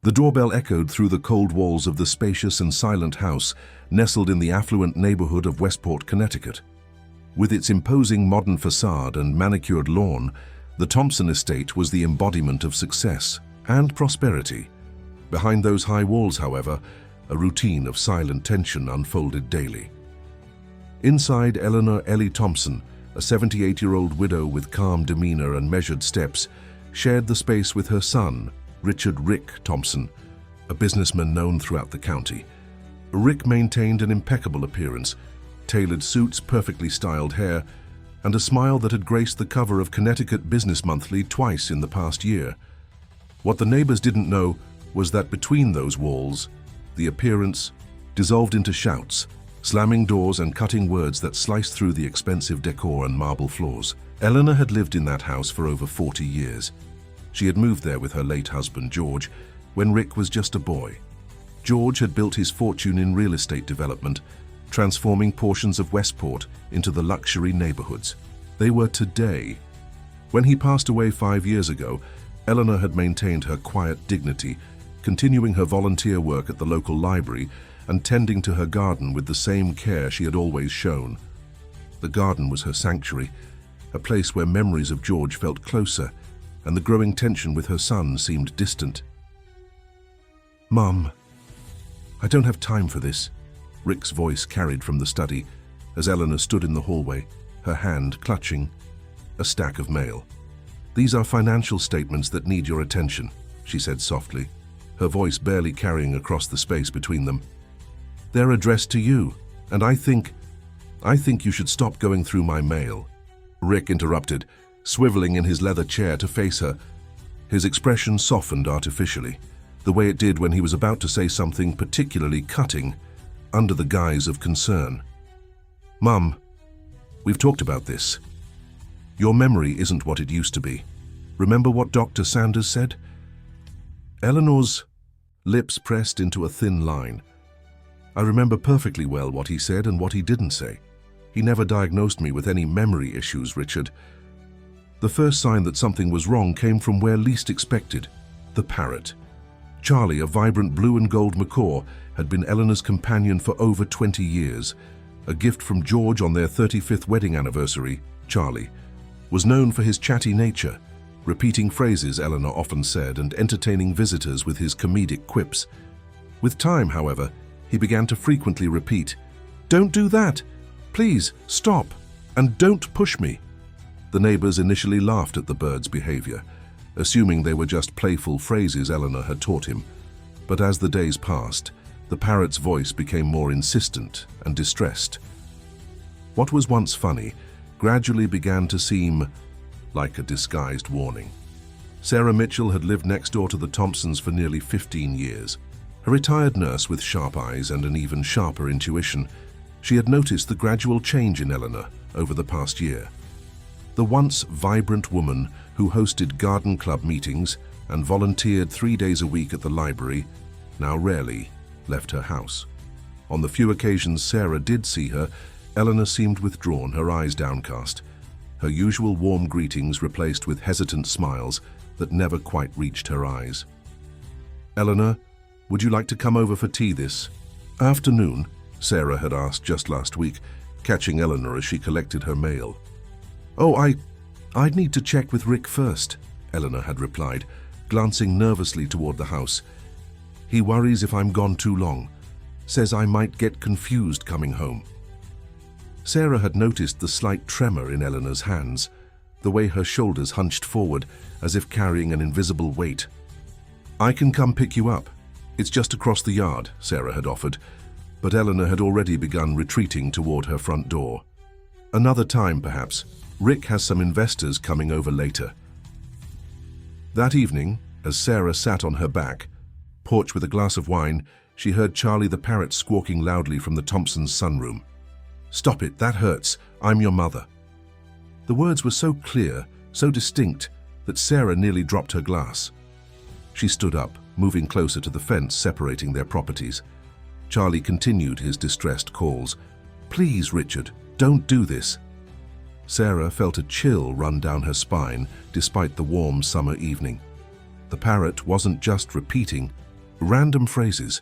The doorbell echoed through the cold walls of the spacious and silent house nestled in the affluent neighborhood of Westport, Connecticut. With its imposing modern facade and manicured lawn, the Thompson estate was the embodiment of success and prosperity. Behind those high walls, however, a routine of silent tension unfolded daily. Inside, Eleanor Ellie Thompson, a 78-year-old widow with calm demeanor and measured steps, shared the space with her son, Richard "Rick" Thompson, a businessman known throughout the county. Rick maintained an impeccable appearance, tailored suits, perfectly styled hair, and a smile that had graced the cover of Connecticut Business Monthly twice in the past year. What the neighbors didn't know was that between those walls, the appearance dissolved into shouts, slamming doors and cutting words that sliced through the expensive decor and marble floors. Eleanor had lived in that house for over 40 years. She had moved there with her late husband, George, when Rick was just a boy. George had built his fortune in real estate development, transforming portions of Westport into the luxury neighborhoods they were today. When he passed away 5 years ago, Eleanor had maintained her quiet dignity, continuing her volunteer work at the local library and tending to her garden with the same care she had always shown. The garden was her sanctuary, a place where memories of George felt closer, and the growing tension with her son seemed distant. "Mom, I don't have time for this," Rick's voice carried from the study as Eleanor stood in the hallway, her hand clutching a stack of mail. "These are financial statements that need your attention," she said softly, her voice barely carrying across the space between them. "They're addressed to you, and I think you should stop going through my mail." Rick interrupted, swiveling in his leather chair to face her. His expression softened artificially, the way it did when he was about to say something particularly cutting, under the guise of concern. "Mum, we've talked about this. Your memory isn't what it used to be. Remember what Dr. Sanders said?" Eleanor's lips pressed into a thin line. "I remember perfectly well what he said and what he didn't say. He never diagnosed me with any memory issues, Richard. The first sign that something was wrong came from where least expected, the Parrot. Charlie, a vibrant blue and gold macaw, had been Eleanor's companion for over 20 years. A gift from George on their 35th wedding anniversary, Charlie was known for his chatty nature, repeating phrases Eleanor often said and entertaining visitors with his comedic quips. With time, however, he began to frequently repeat, "Don't do that! Please, stop! And don't push me!" The neighbors initially laughed at the bird's behavior, assuming they were just playful phrases Eleanor had taught him. But as the days passed, the parrot's voice became more insistent and distressed. What was once funny gradually began to seem like a disguised warning. Sarah Mitchell had lived next door to the Thompsons for nearly 15 years. A retired nurse with sharp eyes and an even sharper intuition, she had noticed the gradual change in Eleanor over the past year. The once vibrant woman who hosted garden club meetings and volunteered 3 days a week at the library now rarely left her house. On the few occasions Sarah did see her, Eleanor seemed withdrawn, her eyes downcast, her usual warm greetings replaced with hesitant smiles that never quite reached her eyes. "Eleanor, would you like to come over for tea this afternoon?" Sarah had asked just last week, catching Eleanor as she collected her mail. "Oh, I'd need to check with Rick first," Eleanor had replied, glancing nervously toward the house. "He worries if I'm gone too long. Says I might get confused coming home." Sarah had noticed the slight tremor in Eleanor's hands, the way her shoulders hunched forward as if carrying an invisible weight. "I can come pick you up. It's just across the yard," Sarah had offered, but Eleanor had already begun retreating toward her front door. "Another time, perhaps. Rick has some investors coming over later." That evening, as Sarah sat on her back porch with a glass of wine, she heard Charlie the parrot squawking loudly from the Thompsons' sunroom. "Stop it, that hurts. I'm your mother." The words were so clear, so distinct, that Sarah nearly dropped her glass. She stood up, moving closer to the fence separating their properties. Charlie continued his distressed calls. "Please, Richard, don't do this." Sarah felt a chill run down her spine despite the warm summer evening. The parrot wasn't just repeating, Random phrases.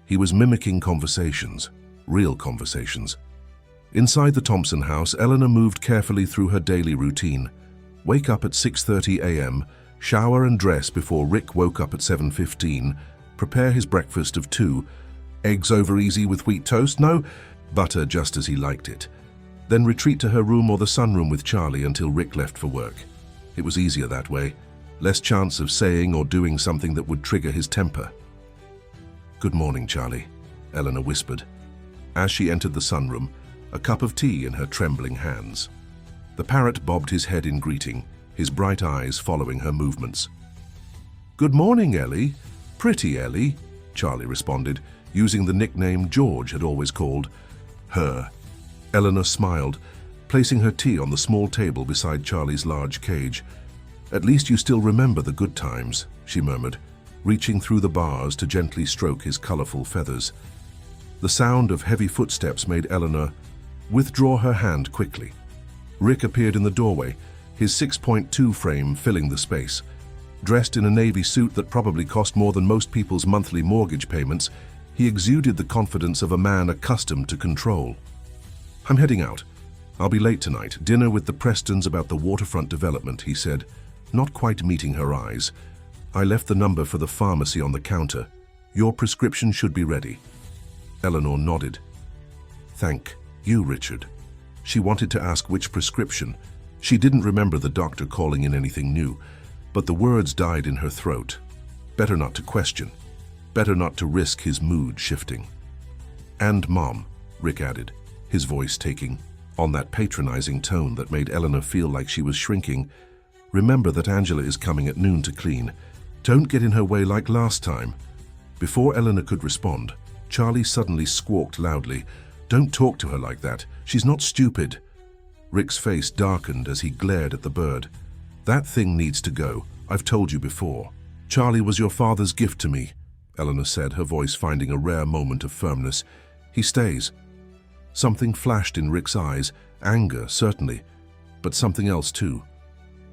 He was mimicking conversations, real conversations. Inside the Thompson house, Eleanor moved carefully through her daily routine. Wake up at 6:30 a.m., shower and dress before Rick woke up at 7:15, prepare his breakfast of 2 eggs over easy with wheat toast, no, butter just as he liked it. Then retreat to her room or the sunroom with Charlie until Rick left for work. It was easier that way, less chance of saying or doing something that would trigger his temper. "Good morning, Charlie," Eleanor whispered, as she entered the sunroom, a cup of tea in her trembling hands. The parrot bobbed his head in greeting, his bright eyes following her movements. "Good morning, Ellie. Pretty Ellie," Charlie responded, using the nickname George had always called her. Eleanor smiled, placing her tea on the small table beside Charlie's large cage. "At least you still remember the good times," she murmured, reaching through the bars to gently stroke his colorful feathers. The sound of heavy footsteps made Eleanor withdraw her hand quickly. Rick appeared in the doorway, his 6.2 frame filling the space. Dressed in a navy suit that probably cost more than most people's monthly mortgage payments, he exuded the confidence of a man accustomed to control. "I'm heading out. I'll be late tonight. Dinner with the Prestons about the waterfront development," he said, not quite meeting her eyes. "I left the number for the pharmacy on the counter. Your prescription should be ready." Eleanor nodded. "Thank you, Richard." She wanted to ask which prescription. She didn't remember the doctor calling in anything new, but the words died in her throat. Better not to question. Better not to risk his mood shifting. "And Mom," Rick added, his voice taking on that patronizing tone that made Eleanor feel like she was shrinking. "Remember that Angela is coming at noon to clean. Don't get in her way like last time." Before Eleanor could respond, Charlie suddenly squawked loudly, "Don't talk to her like that. She's not stupid." Rick's face darkened as he glared at the bird. "That thing needs to go. I've told you before. Charlie was your father's gift to me," Eleanor said, her voice finding a rare moment of firmness. "He stays." Something flashed in Rick's eyes, anger, certainly, but something else too.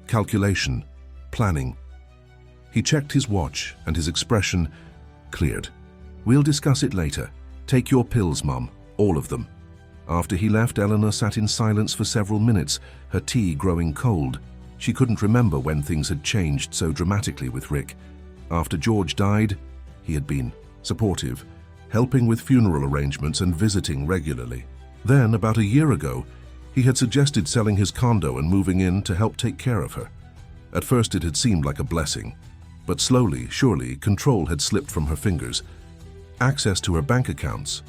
Calculation, planning. He checked his watch and his expression cleared. "We'll discuss it later. Take your pills, Mum, all of them." After he left, Eleanor sat in silence for several minutes, her tea growing cold. She couldn't remember when things had changed so dramatically with Rick. After George died, he had been supportive, helping with funeral arrangements and visiting regularly. Then, about a year ago, he had suggested selling his condo and moving in to help take care of her. At first it had seemed like a blessing, but slowly, surely, control had slipped from her fingers. Access to her bank accounts,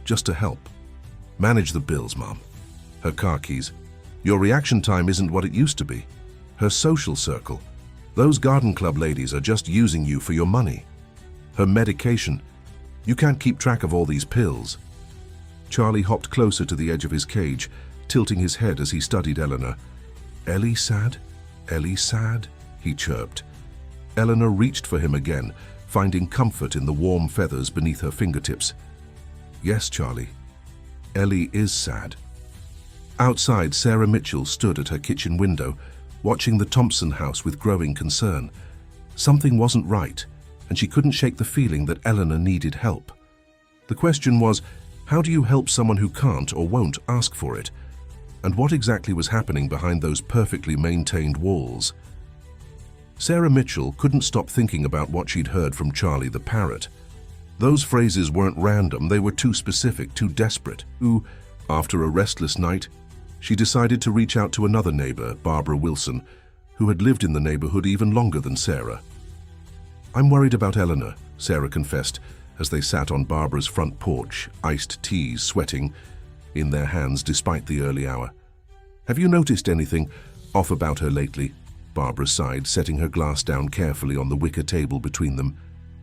just to help. "Manage the bills, Mom." Her car keys. "Your reaction time isn't what it used to be." Her social circle. "Those garden club ladies are just using you for your money." Her medication. "You can't keep track of all these pills." Charlie hopped closer to the edge of his cage, tilting his head as he studied Eleanor. "Ellie sad? Ellie sad?" he chirped. Eleanor reached for him again, finding comfort in the warm feathers beneath her fingertips. "Yes, Charlie. Ellie is sad." Outside, Sarah Mitchell stood at her kitchen window, watching the Thompson house with growing concern. Something wasn't right, and she couldn't shake the feeling that Eleanor needed help. The question was, how do you help someone who can't or won't ask for it? And what exactly was happening behind those perfectly maintained walls? Sarah Mitchell couldn't stop thinking about what she'd heard from Charlie the parrot. Those phrases weren't random, they were too specific, too desperate. After a restless night, she decided to reach out to another neighbor, Barbara Wilson, who had lived in the neighborhood even longer than Sarah. "I'm worried about Eleanor," Sarah confessed, as they sat on Barbara's front porch, iced teas sweating in their hands despite the early hour. "Have you noticed anything off about her lately?" Barbara sighed, setting her glass down carefully on the wicker table between them.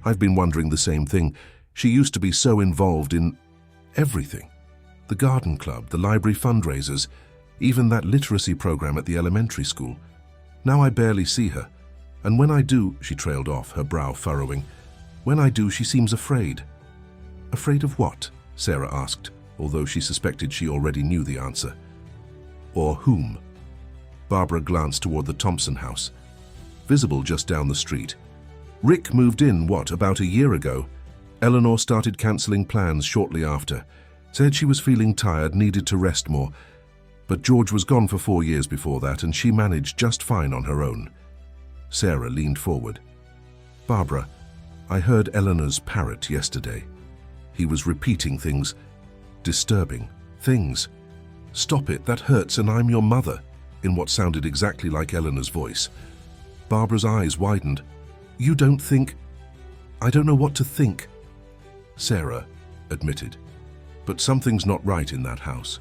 "I've been wondering the same thing. She used to be so involved in everything. The garden club, the library fundraisers, even that literacy program at the elementary school. Now I barely see her. And when I do," she trailed off, her brow furrowing, "when I do, she seems afraid." "Afraid of what?" Sarah asked, although she suspected she already knew the answer. "Or whom?" Barbara glanced toward the Thompson house, visible just down the street. "Rick moved in, about a year ago? Eleanor started cancelling plans shortly after, said she was feeling tired, needed to rest more. But George was gone for 4 years before that, and she managed just fine on her own. Sarah leaned forward. Barbara, I heard Eleanor's Parrot yesterday. He was repeating things, disturbing things. Stop it, that hurts, and I'm your mother, in what sounded exactly like Eleanor's voice. Barbara's eyes widened. You don't think... I don't know what to think. Sarah admitted. But something's not right in that house.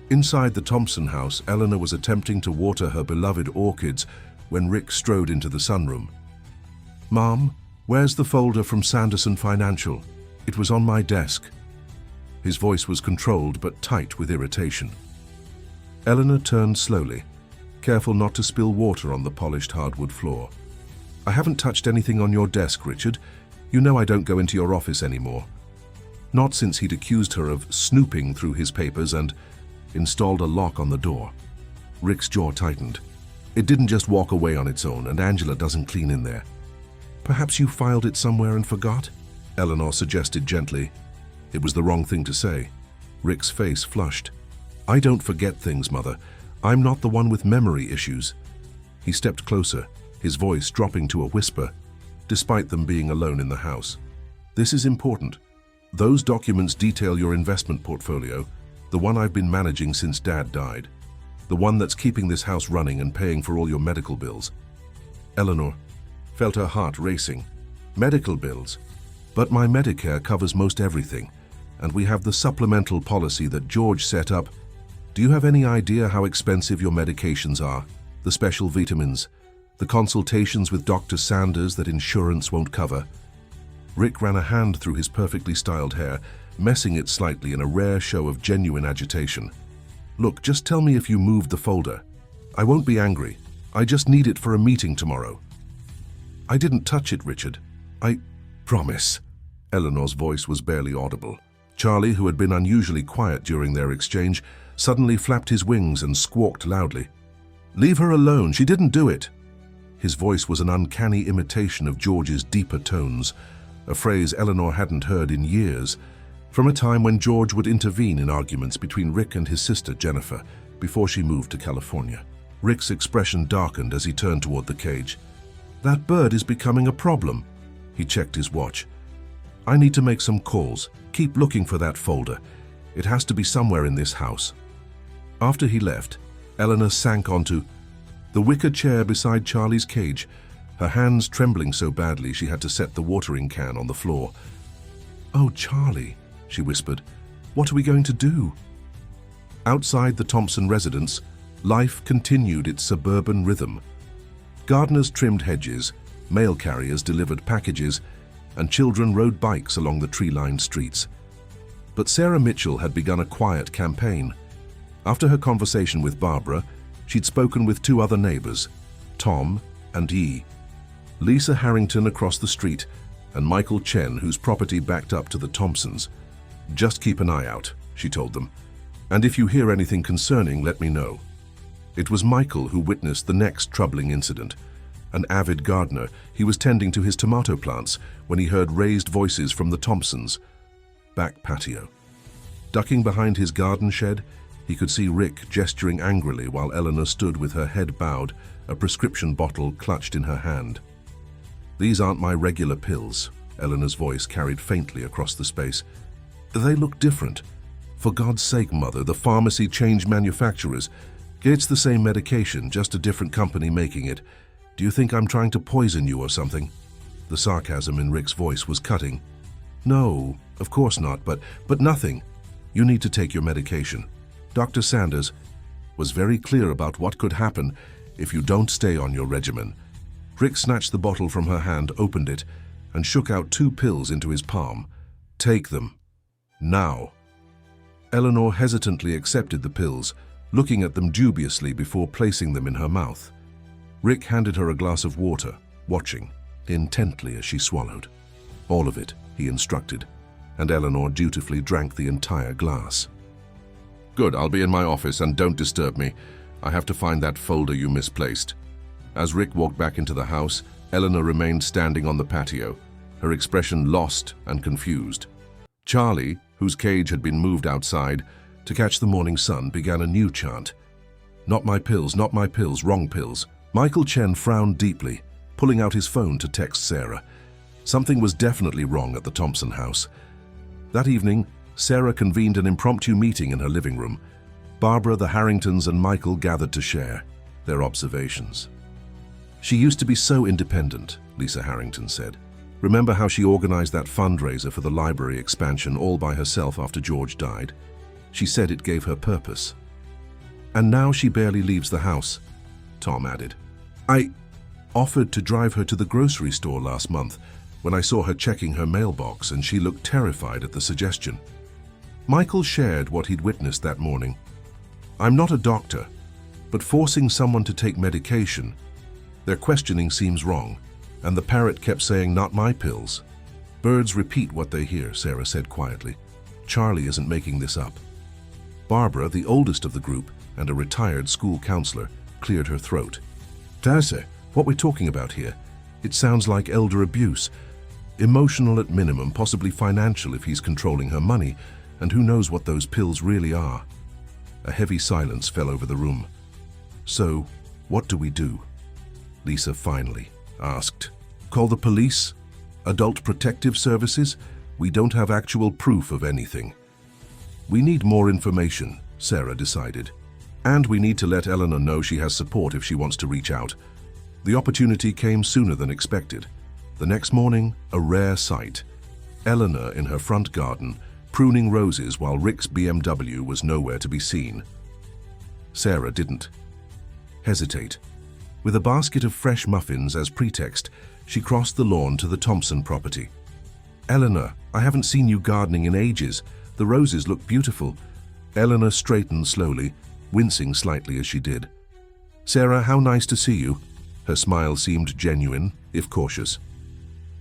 Inside the Thompson house, Eleanor was attempting to water her beloved orchids when Rick strode into the sunroom. Mom, where's the folder from Sanderson Financial? It was on my desk. His voice was controlled but tight with irritation. Eleanor turned slowly, careful not to spill water on the polished hardwood floor. I haven't touched anything on your desk, Richard. You know I don't go into your office anymore. Not since he'd accused her of snooping through his papers and installed a lock on the door. Rick's jaw tightened. It didn't just walk away on its own, and Angela doesn't clean in there. Perhaps you filed it somewhere and forgot? Eleanor suggested gently. It was the wrong thing to say. Rick's face flushed. I don't forget things, Mother. I'm not the one with memory issues. He stepped closer, his voice dropping to a whisper, despite them being alone in the house. This is important. Those documents detail your investment portfolio, the one I've been managing since Dad died, the one that's keeping this house running and paying for all your medical bills. Eleanor felt her heart racing. Medical bills? But my Medicare covers most everything, and we have the supplemental policy that George set up. Do you have any idea how expensive your medications are? The special vitamins, the consultations with Dr. Sanders that insurance won't cover? Rick ran a hand through his perfectly styled hair, messing it slightly in a rare show of genuine agitation. Look, just tell me if you moved the folder. I won't be angry. I just need it for a meeting tomorrow. I didn't touch it, Richard. I promise. Eleanor's voice was barely audible. Charlie, who had been unusually quiet during their exchange, suddenly flapped his wings and squawked loudly. Leave her alone, she didn't do it. His voice was an uncanny imitation of George's deeper tones, a phrase Eleanor hadn't heard in years, from a time when George would intervene in arguments between Rick and his sister Jennifer before she moved to California. Rick's expression darkened as he turned toward the cage. That bird is becoming a problem. He checked his watch. I need to make some calls. Keep looking for that folder. It has to be somewhere in this house. After he left, Eleanor sank onto the wicker chair beside Charlie's cage, her hands trembling so badly she had to set the watering can on the floor. Oh, Charlie, she whispered, what are we going to do? Outside the Thompson residence, life continued its suburban rhythm. Gardeners trimmed hedges, mail carriers delivered packages, and children rode bikes along the tree-lined streets. But Sarah Mitchell had begun a quiet campaign. After her conversation with Barbara, she'd spoken with 2 other neighbors, Tom and E. Lisa Harrington across the street, and Michael Chen, whose property backed up to the Thompsons. Just keep an eye out, she told them, and if you hear anything concerning, let me know. It was Michael who witnessed the next troubling incident. An avid gardener, he was tending to his tomato plants when he heard raised voices from the Thompsons' back patio. Ducking behind his garden shed, he could see Rick gesturing angrily while Eleanor stood with her head bowed, a prescription bottle clutched in her hand. These aren't my regular pills, Eleanor's voice carried faintly across the space. They look different. For God's sake, Mother, the pharmacy changed manufacturers. It's the same medication, just a different company making it. Do you think I'm trying to poison you or something? The sarcasm in Rick's voice was cutting. No, of course not, but nothing. You need to take your medication. Dr. Sanders was very clear about what could happen if you don't stay on your regimen. Rick snatched the bottle from her hand, opened it, and shook out 2 pills into his palm. Take them. Now. Eleanor hesitantly accepted the pills, looking at them dubiously before placing them in her mouth. Rick handed her a glass of water, watching intently as she swallowed. All of it, he instructed, and Eleanor dutifully drank the entire glass. Good, I'll be in my office and don't disturb me. I have to find that folder you misplaced. As Rick walked back into the house, Eleanor remained standing on the patio, her expression lost and confused. Charlie, whose cage had been moved outside to catch the morning sun, began a new chant. Not my pills, wrong pills. Michael Chen frowned deeply, pulling out his phone to text Sarah. Something was definitely wrong at the Thompson house. That evening, Sarah convened an impromptu meeting in her living room. Barbara, the Harringtons, and Michael gathered to share their observations. She used to be so independent, Lisa Harrington said. Remember how she organized that fundraiser for the library expansion all by herself after George died? She said it gave her purpose. And now she barely leaves the house, Tom added. I offered to drive her to the grocery store last month when I saw her checking her mailbox, and she looked terrified at the suggestion. Michael shared what he'd witnessed that morning. I'm not a doctor, but forcing someone to take medication, their questioning seems wrong, and the parrot kept saying, not my pills. Birds repeat what they hear, Sarah said quietly. Charlie isn't making this up. Barbara, the oldest of the group and a retired school counselor, cleared her throat. Darcy, what we're talking about here, it sounds like elder abuse. Emotional at minimum, possibly financial if he's controlling her money, and who knows what those pills really are. A heavy silence fell over the room. So, what do we do? Lisa finally asked. Call the police? Adult Protective Services? We don't have actual proof of anything. We need more information, Sarah decided. And we need to let Eleanor know she has support if she wants to reach out. The opportunity came sooner than expected. The next morning, a rare sight. Eleanor in her front garden, pruning roses while Rick's BMW was nowhere to be seen. Sarah didn't hesitate. With a basket of fresh muffins as pretext, she crossed the lawn to the Thompson property. Eleanor, I haven't seen you gardening in ages. The roses look beautiful. Eleanor straightened slowly, wincing slightly as she did. Sarah, how nice to see you. Her smile seemed genuine, if cautious.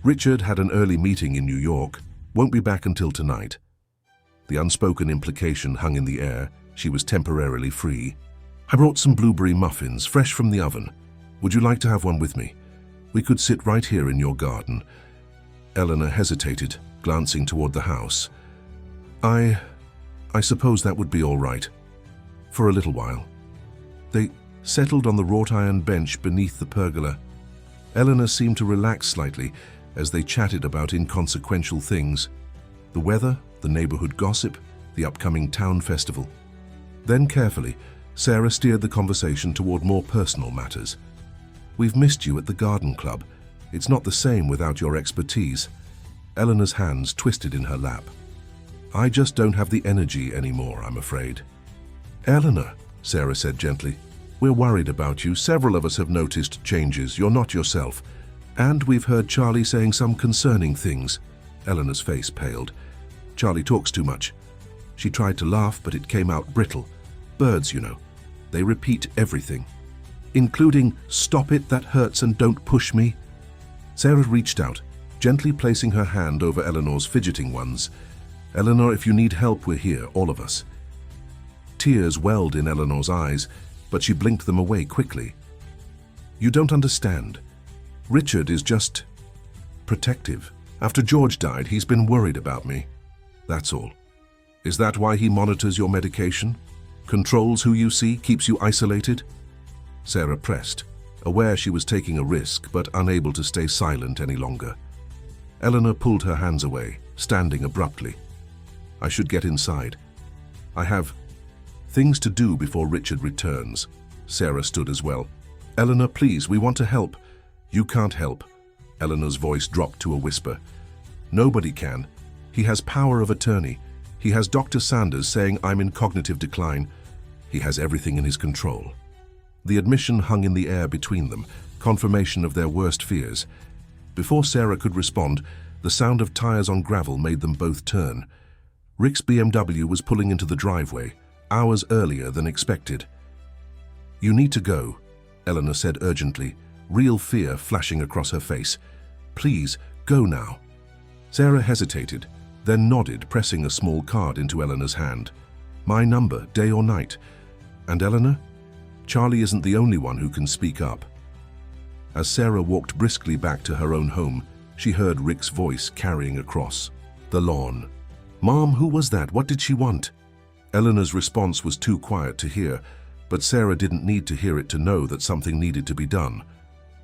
Richard had an early meeting in New York. Won't be back until tonight. The unspoken implication hung in the air. She was temporarily free. I brought some blueberry muffins, fresh from the oven. Would you like to have one with me? We could sit right here in your garden. Eleanor hesitated, glancing toward the house. I suppose that would be all right. For a little while. They settled on the wrought iron bench beneath the pergola. Eleanor seemed to relax slightly as they chatted about inconsequential things. The weather, the neighborhood gossip, the upcoming town festival. Then carefully, Sarah steered the conversation toward more personal matters. We've missed you at the garden club. It's not the same without your expertise. Eleanor's hands twisted in her lap. I just don't have the energy anymore, I'm afraid. Eleanor, Sarah said gently, we're worried about you. Several of us have noticed changes. You're not yourself. And we've heard Charlie saying some concerning things. Eleanor's face paled. Charlie talks too much. She tried to laugh, but it came out brittle. Birds, you know. They repeat everything. Including, stop it, that hurts, and don't push me. Sarah reached out, gently placing her hand over Eleanor's fidgeting ones. Eleanor, if you need help, we're here, all of us. Tears welled in Eleanor's eyes, but she blinked them away quickly. You don't understand. Richard is just protective. After George died, he's been worried about me. That's all. Is that why he monitors your medication? Controls who you see, keeps you isolated? Sarah pressed, aware she was taking a risk, but unable to stay silent any longer. Eleanor pulled her hands away, standing abruptly. I should get inside. I have things to do before Richard returns. Sarah stood as well. Eleanor, please, we want to help. You can't help. Eleanor's voice dropped to a whisper. Nobody can. He has power of attorney. He has Dr. Sanders saying I'm in cognitive decline. He has everything in his control. The admission hung in the air between them, confirmation of their worst fears. Before Sarah could respond, the sound of tires on gravel made them both turn. Rick's BMW was pulling into the driveway, hours earlier than expected. You need to go, Eleanor said urgently, real fear flashing across her face. Please, go now. Sarah hesitated, then nodded, pressing a small card into Eleanor's hand. My number, day or night. And Eleanor? Charlie isn't the only one who can speak up. As Sarah walked briskly back to her own home, she heard Rick's voice carrying across the lawn. "Mom, who was that? What did she want?" Eleanor's response was too quiet to hear, but Sarah didn't need to hear it to know that something needed to be done.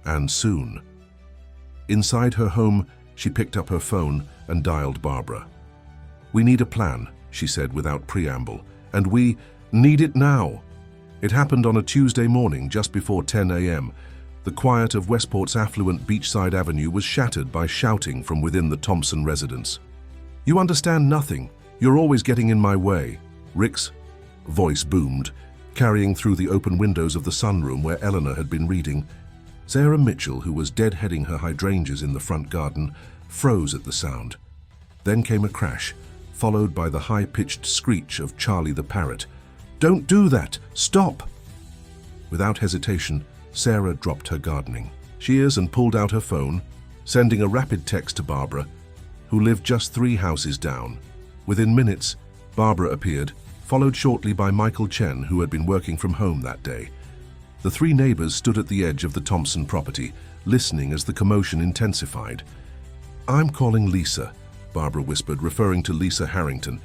And soon. Inside her home, she picked up her phone and dialed Barbara. "We need a plan," she said without preamble, "and we need it now." It happened on a Tuesday morning just before 10 a.m. The quiet of Westport's affluent beachside avenue was shattered by shouting from within the Thompson residence. "You understand nothing. You're always getting in my way." Rick's voice boomed, carrying through the open windows of the sunroom where Eleanor had been reading. Sarah Mitchell, who was deadheading her hydrangeas in the front garden, froze at the sound. Then came a crash, followed by the high-pitched screech of Charlie the Parrot. "Don't do that! Stop!" Without hesitation, Sarah dropped her gardening shears and pulled out her phone, sending a rapid text to Barbara, who lived just 3 houses down. Within minutes, Barbara appeared, followed shortly by Michael Chen, who had been working from home that day. The 3 neighbors stood at the edge of the Thompson property, listening as the commotion intensified. "I'm calling Lisa," Barbara whispered, referring to Lisa Harrington.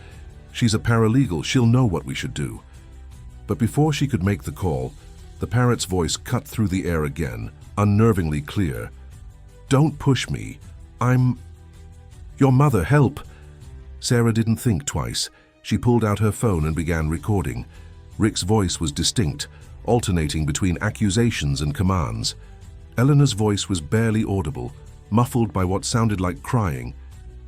"She's a paralegal. She'll know what we should do." But before she could make the call, the Parrot's voice cut through the air again, unnervingly clear. "Don't push me. I'm... your mother, help!" Sarah didn't think twice. She pulled out her phone and began recording. Rick's voice was distinct, alternating between accusations and commands. Eleanor's voice was barely audible, muffled by what sounded like crying,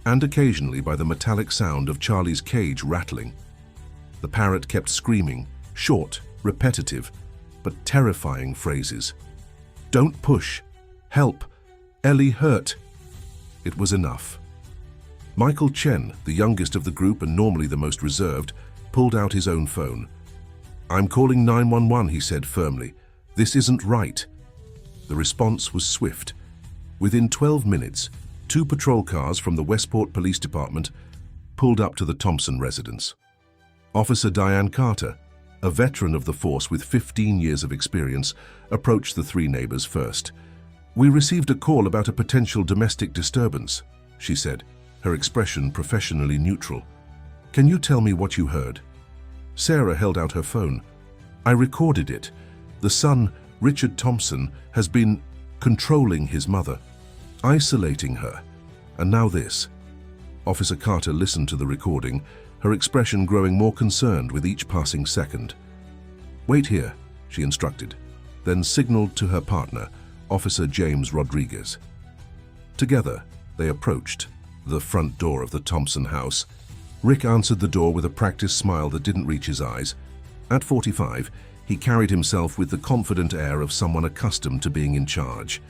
and occasionally by the metallic sound of Charlie's cage rattling. The Parrot kept screaming, short, repetitive, but terrifying phrases. "Don't push. Help. Ellie hurt." It was enough. Michael Chen, the youngest of the group and normally the most reserved, pulled out his own phone. "I'm calling 911, he said firmly. "This isn't right." The response was swift. Within 12 minutes, 2 patrol cars from the Westport Police Department pulled up to the Thompson residence. Officer Diane Carter, a veteran of the force with 15 years of experience, approached the 3 neighbors first. "We received a call about a potential domestic disturbance," she said, her expression professionally neutral. "Can you tell me what you heard?" Sarah held out her phone. "I recorded it. The son, Richard Thompson, has been controlling his mother, isolating her, and now this." Officer Carter listened to the recording, her expression growing more concerned with each passing second. "Wait here," she instructed, then signaled to her partner, Officer James Rodriguez. Together, they approached the front door of the Thompson house. Rick answered the door with a practiced smile that didn't reach his eyes. At 45, he carried himself with the confident air of someone accustomed to being in charge.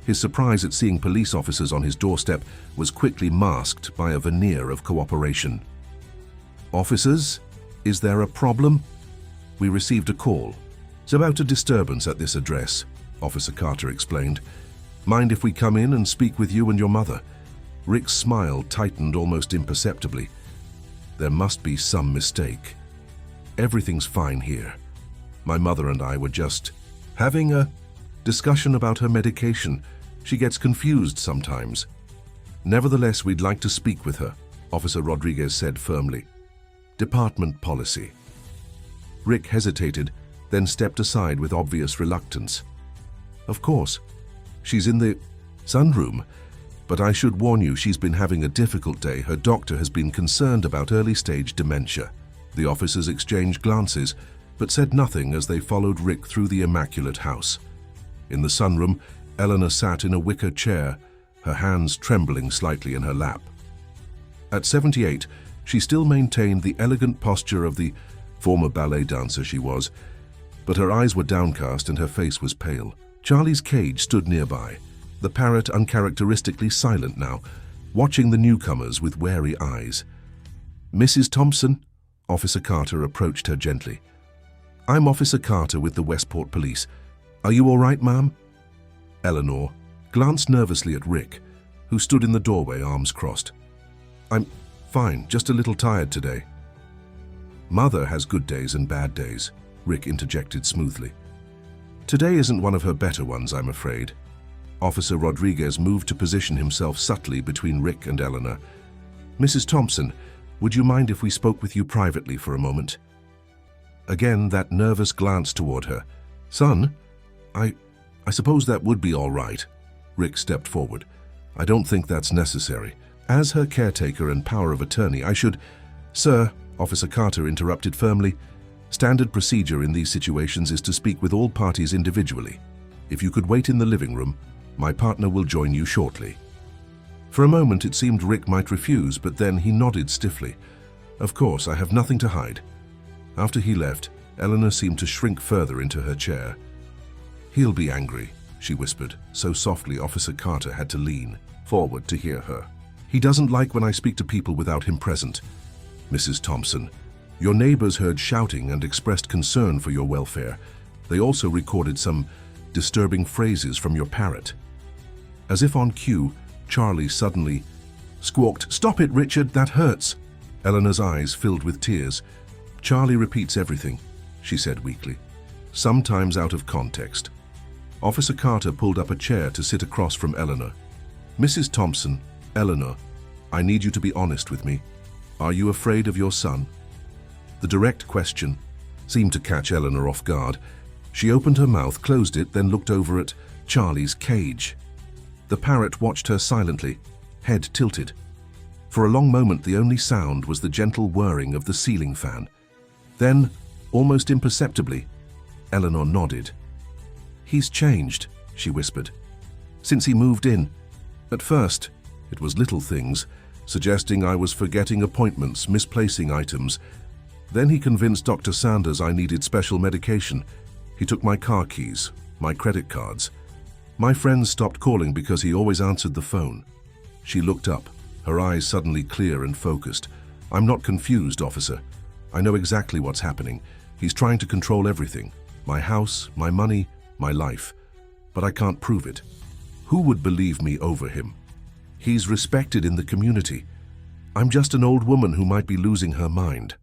His surprise at seeing police officers on his doorstep was quickly masked by a veneer of cooperation. "Officers, is there a problem?" "We received a call. It's about a disturbance at this address," Officer Carter explained. "Mind if we come in and speak with you and your mother?" Rick's smile tightened almost imperceptibly. There must be some mistake. "Everything's fine here. My mother and I were just having a discussion about her medication. She gets confused sometimes." "Nevertheless, we'd like to speak with her," Officer Rodriguez said firmly. "Department policy." Rick hesitated, then stepped aside with obvious reluctance. "Of course. She's in the sunroom. But I should warn you, she's been having a difficult day. Her doctor has been concerned about early-stage dementia." The officers exchanged glances, but said nothing as they followed Rick through the immaculate house. In the sunroom, Eleanor sat in a wicker chair, her hands trembling slightly in her lap. At 78, she still maintained the elegant posture of the former ballet dancer she was, but her eyes were downcast and her face was pale. Charlie's cage stood nearby, the Parrot uncharacteristically silent now, watching the newcomers with wary eyes. "Mrs. Thompson?" Officer Carter approached her gently. "I'm Officer Carter with the Westport Police. Are you all right, ma'am?" Eleanor glanced nervously at Rick, who stood in the doorway, arms crossed. "I'm fine, just a little tired today." "Mother has good days and bad days," Rick interjected smoothly. "Today isn't one of her better ones, I'm afraid." Officer Rodriguez moved to position himself subtly between Rick and Eleanor. "Mrs. Thompson, would you mind if we spoke with you privately for a moment?" Again, that nervous glance toward her. "Son, I suppose that would be all right." Rick stepped forward. "I don't think that's necessary. As her caretaker and power of attorney, I should—" "Sir," Officer Carter interrupted firmly, "standard procedure in these situations is to speak with all parties individually. If you could wait in the living room, my partner will join you shortly." For a moment it seemed Rick might refuse, but then he nodded stiffly. "Of course, I have nothing to hide." After he left, Eleanor seemed to shrink further into her chair. "He'll be angry," she whispered, so softly Officer Carter had to lean forward to hear her. "He doesn't like when I speak to people without him present. Mrs. Thompson, your neighbors heard shouting and expressed concern for your welfare. They also recorded some disturbing phrases from your parrot." As if on cue, Charlie suddenly squawked, "Stop it, Richard, that hurts." Eleanor's eyes filled with tears. "Charlie repeats everything," she said weakly, sometimes out of context. Officer Carter pulled up a chair to sit across from Eleanor. "Mrs. Thompson, Eleanor, I need you to be honest with me. Are you afraid of your son?" The direct question seemed to catch Eleanor off guard. She opened her mouth, closed it, then looked over at Charlie's cage. The parrot watched her silently, head tilted. For a long moment, the only sound was the gentle whirring of the ceiling fan. Then, almost imperceptibly, Eleanor nodded. "He's changed," she whispered, "since he moved in. At first, it was little things, suggesting I was forgetting appointments, misplacing items. Then he convinced Dr. Sanders I needed special medication. He took my car keys, my credit cards. My friends stopped calling because he always answered the phone." She looked up, her eyes suddenly clear and focused. "I'm not confused, officer. I know exactly what's happening. He's trying to control everything. My house, my money, my life. But I can't prove it. Who would believe me over him? He's respected in the community. I'm just an old woman who might be losing her mind."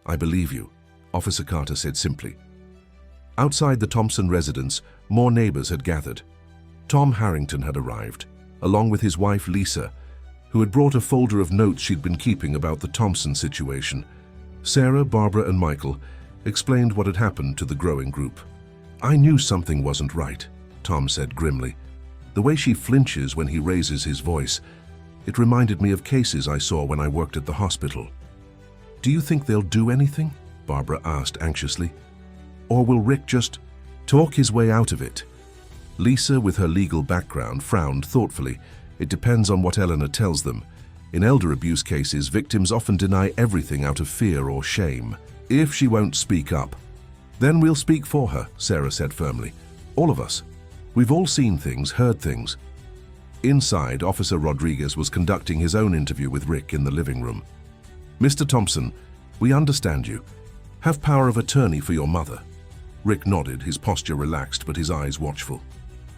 "I believe you," Officer Carter said simply. Outside the Thompson residence, more neighbors had gathered. Tom Harrington had arrived, along with his wife Lisa, who had brought a folder of notes she'd been keeping about the Thompson situation. Sarah, Barbara, and Michael explained what had happened to the growing group. "I knew something wasn't right," Tom said grimly. "The way she flinches when he raises his voice, it reminded me of cases I saw when I worked at the hospital." "Do you think they'll do anything?" Barbara asked anxiously. "Or will Rick just talk his way out of it?" Lisa, with her legal background, frowned thoughtfully. "It depends on what Eleanor tells them. In elder abuse cases, victims often deny everything out of fear or shame. If she won't speak up, then we'll speak for her," Sarah said firmly. "All of us. We've all seen things, heard things." Inside, Officer Rodriguez was conducting his own interview with Rick in the living room. "Mr. Thompson, we understand you. Have power of attorney for your mother." Rick nodded, his posture relaxed but his eyes watchful.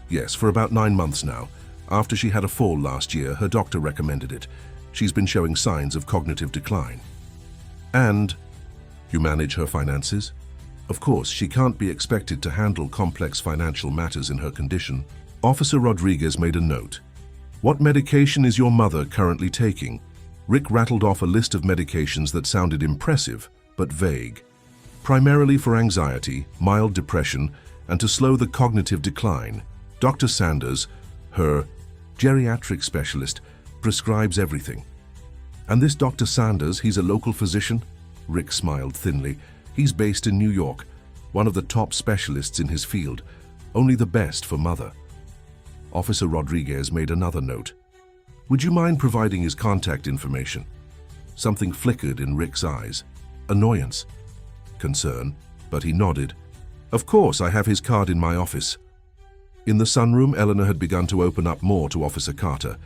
"Yes, for about 9 months now. After she had a fall last year, her doctor recommended it. She's been showing signs of cognitive decline." "And you manage her finances?" "Of course, she can't be expected to handle complex financial matters in her condition." Officer Rodriguez made a note. "What medication is your mother currently taking?" Rick rattled off a list of medications that sounded impressive but vague. "Primarily for anxiety, mild depression, and to slow the cognitive decline. Dr. Sanders, her geriatric specialist, prescribes everything." "And this Dr. Sanders, he's a local physician?" Rick smiled thinly. "He's based in New York, one of the top specialists in his field. Only the best for mother." Officer Rodriguez made another note. "Would you mind providing his contact information?" Something flickered in Rick's eyes. Annoyance. Concern, but he nodded. "Of course, I have his card in my office." In the sunroom, Eleanor had begun to open up more to Officer Carter.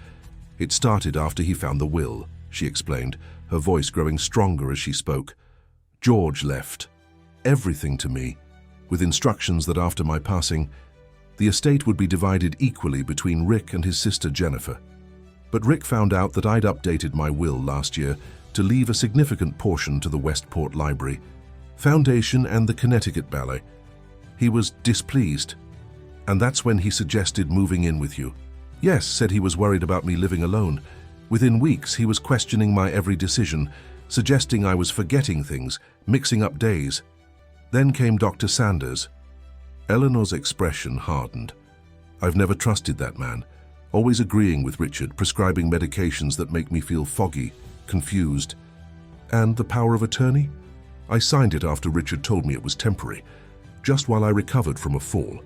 "It started after he found the will," she explained, her voice growing stronger as she spoke. "George left everything to me, with instructions that after my passing, the estate would be divided equally between Rick and his sister Jennifer. But Rick found out that I'd updated my will last year to leave a significant portion to the Westport Library, Foundation, and the Connecticut Ballet. He was displeased. And that's when he suggested moving in with you. Yes, said he was worried about me living alone. Within weeks, he was questioning my every decision, suggesting I was forgetting things, mixing up days. Then came Dr. Sanders. Eleanor's expression hardened. I've never trusted that man, always agreeing with Richard, prescribing medications that make me feel foggy, confused. And the power of attorney? I signed it after Richard told me it was temporary, just while I recovered from a fall.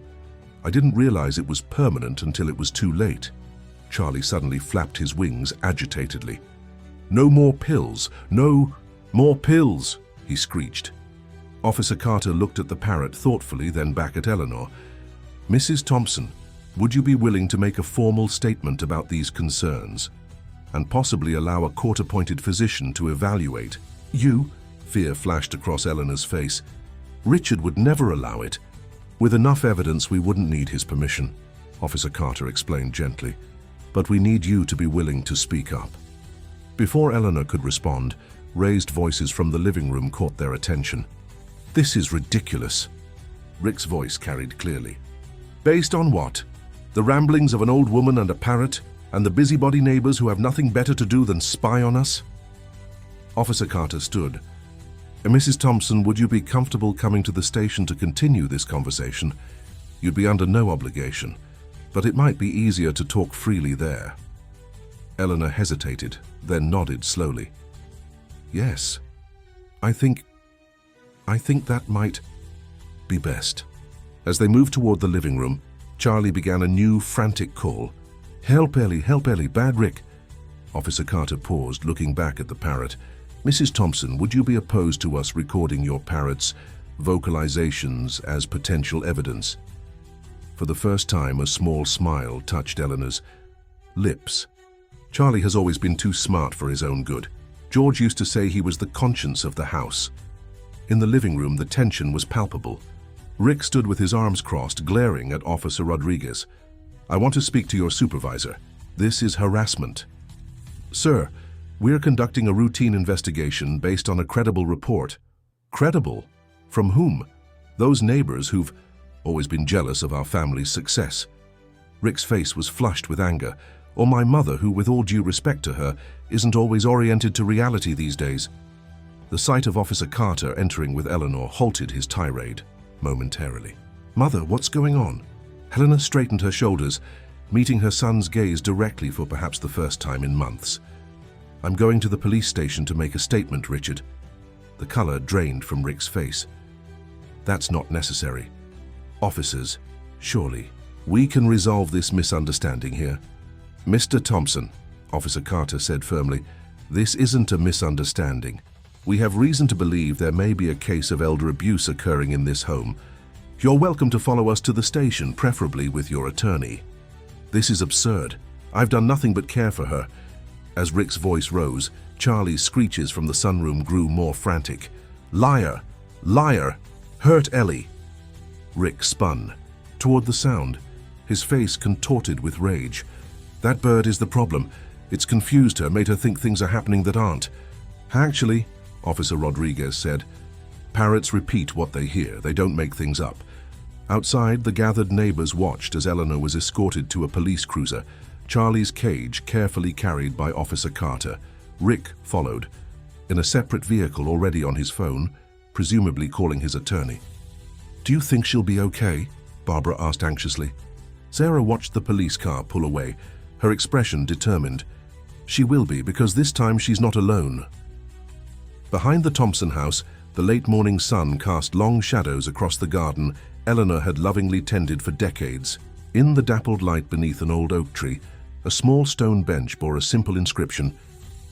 I didn't realize it was permanent until it was too late. Charlie suddenly flapped his wings agitatedly. No more pills! No more pills! He screeched. Officer Carter looked at the Parrot thoughtfully, then back at Eleanor. Mrs. Thompson, would you be willing to make a formal statement about these concerns, and possibly allow a court-appointed physician to evaluate? You? Fear flashed across Eleanor's face. Richard would never allow it. With enough evidence, we wouldn't need his permission, Officer Carter explained gently. But we need you to be willing to speak up. Before Eleanor could respond, raised voices from the living room caught their attention. This is ridiculous. Rick's voice carried clearly. Based on what? The ramblings of an old woman and a parrot, and the busybody neighbors who have nothing better to do than spy on us? Officer Carter stood. Mrs. Thompson, would you be comfortable coming to the station to continue this conversation? You'd be under no obligation, but it might be easier to talk freely there. Eleanor hesitated, then nodded slowly. Yes, I think that might be best. As they moved toward the living room, Charlie began a new frantic call. Help Ellie, bad Rick. Officer Carter paused, looking back at the Parrot. Mrs. Thompson, would you be opposed to us recording your Parrot's vocalizations as potential evidence? For the first time, a small smile touched Eleanor's lips. Charlie has always been too smart for his own good. George used to say he was the conscience of the house. In the living room, the tension was palpable. Rick stood with his arms crossed, glaring at Officer Rodriguez. I want to speak to your supervisor. This is harassment. Sir, we're conducting a routine investigation based on a credible report. Credible? From whom? Those neighbors who've always been jealous of our family's success. Rick's face was flushed with anger. Or my mother, who, with all due respect to her, isn't always oriented to reality these days. The sight of Officer Carter entering with Eleanor halted his tirade momentarily. Mother, what's going on? Helena straightened her shoulders, meeting her son's gaze directly for perhaps the first time in months. I'm going to the police station to make a statement, Richard. The color drained from Rick's face. That's not necessary. Officers, surely, we can resolve this misunderstanding here. Mr. Thompson, Officer Carter said firmly, this isn't a misunderstanding. We have reason to believe there may be a case of elder abuse occurring in this home. You're welcome to follow us to the station, preferably with your attorney. This is absurd. I've done nothing but care for her. As Rick's voice rose, Charlie's screeches from the sunroom grew more frantic. Liar! Liar! Hurt Ellie! Rick spun toward the sound, his face contorted with rage. That bird is the problem. It's confused her, made her think things are happening that aren't. Actually, Officer Rodriguez said, parrots repeat what they hear. They don't make things up. Outside, the gathered neighbors watched as Eleanor was escorted to a police cruiser, Charlie's cage carefully carried by Officer Carter. Rick followed, in a separate vehicle already on his phone, presumably calling his attorney. Do you think she'll be okay? Barbara asked anxiously. Sarah watched the police car pull away, her expression determined. She will be, because this time she's not alone. Behind the Thompson house, the late morning sun cast long shadows across the garden Eleanor had lovingly tended for decades. In the dappled light beneath an old oak tree, a small stone bench bore a simple inscription,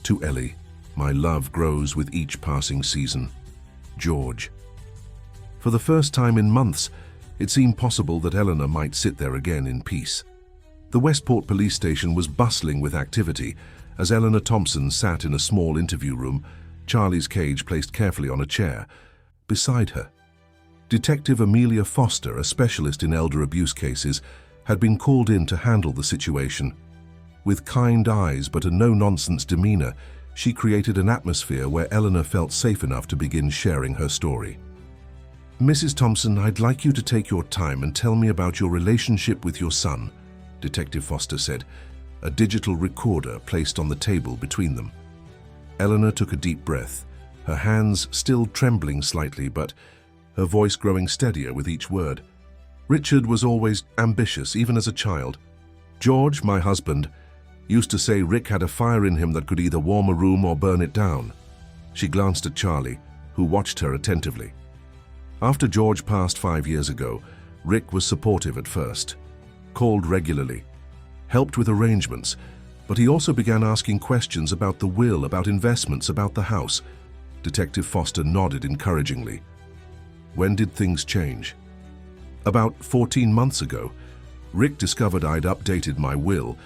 To Ellie, my love grows with each passing season. George. For the first time in months, it seemed possible that Eleanor might sit there again in peace. The Westport police station was bustling with activity as Eleanor Thompson sat in a small interview room, Charlie's cage placed carefully on a chair. Beside her, Detective Amelia Foster, a specialist in elder abuse cases, had been called in to handle the situation. With kind eyes but a no-nonsense demeanor, she created an atmosphere where Eleanor felt safe enough to begin sharing her story. Mrs. Thompson, I'd like you to take your time and tell me about your relationship with your son, Detective Foster said, a digital recorder placed on the table between them. Eleanor took a deep breath, her hands still trembling slightly, but her voice growing steadier with each word. Richard was always ambitious, even as a child. George, my husband, used to say Rick had a fire in him that could either warm a room or burn it down. She glanced at Charlie, who watched her attentively. After George passed 5 years ago, Rick was supportive at first, called regularly, helped with arrangements, but he also began asking questions about the will, about investments, about the house. Detective Foster nodded encouragingly. When did things change? About 14 months ago, Rick discovered I'd updated my will.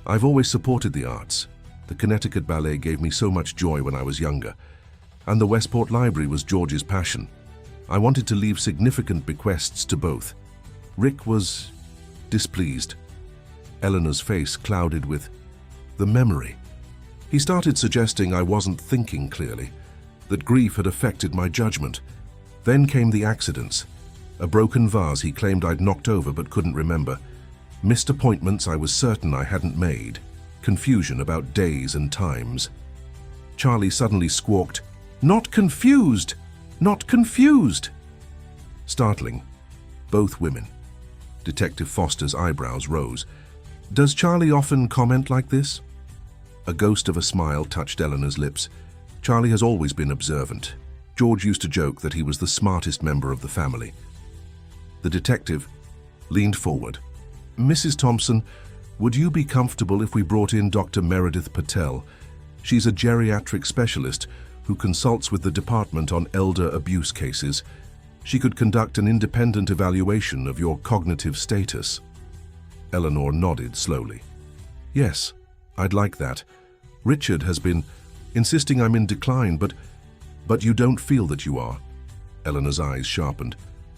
I've always supported the arts. The Connecticut Ballet gave me so much joy when I was younger, and the Westport Library was George's passion. I wanted to leave significant bequests to both. Rick was displeased. Eleanor's face clouded with the memory. He started suggesting I wasn't thinking clearly, that grief had affected my judgment. Then came the accidents. A broken vase he claimed I'd knocked over but couldn't remember. Missed appointments I was certain I hadn't made. Confusion about days and times. Charlie suddenly squawked, "Not confused! Not confused!" Startling. Both women. Detective Foster's eyebrows rose. Does Charlie often comment like this? A ghost of a smile touched Eleanor's lips. Charlie has always been observant. George used to joke that he was the smartest member of the family. The detective leaned forward. Mrs. Thompson, would you be comfortable if we brought in Dr. Meredith Patel? She's a geriatric specialist who consults with the department on elder abuse cases. She could conduct an independent evaluation of your cognitive status. Eleanor nodded slowly. Yes, I'd like that. Richard has been insisting I'm in decline, but you don't feel that you are. Eleanor's eyes sharpened.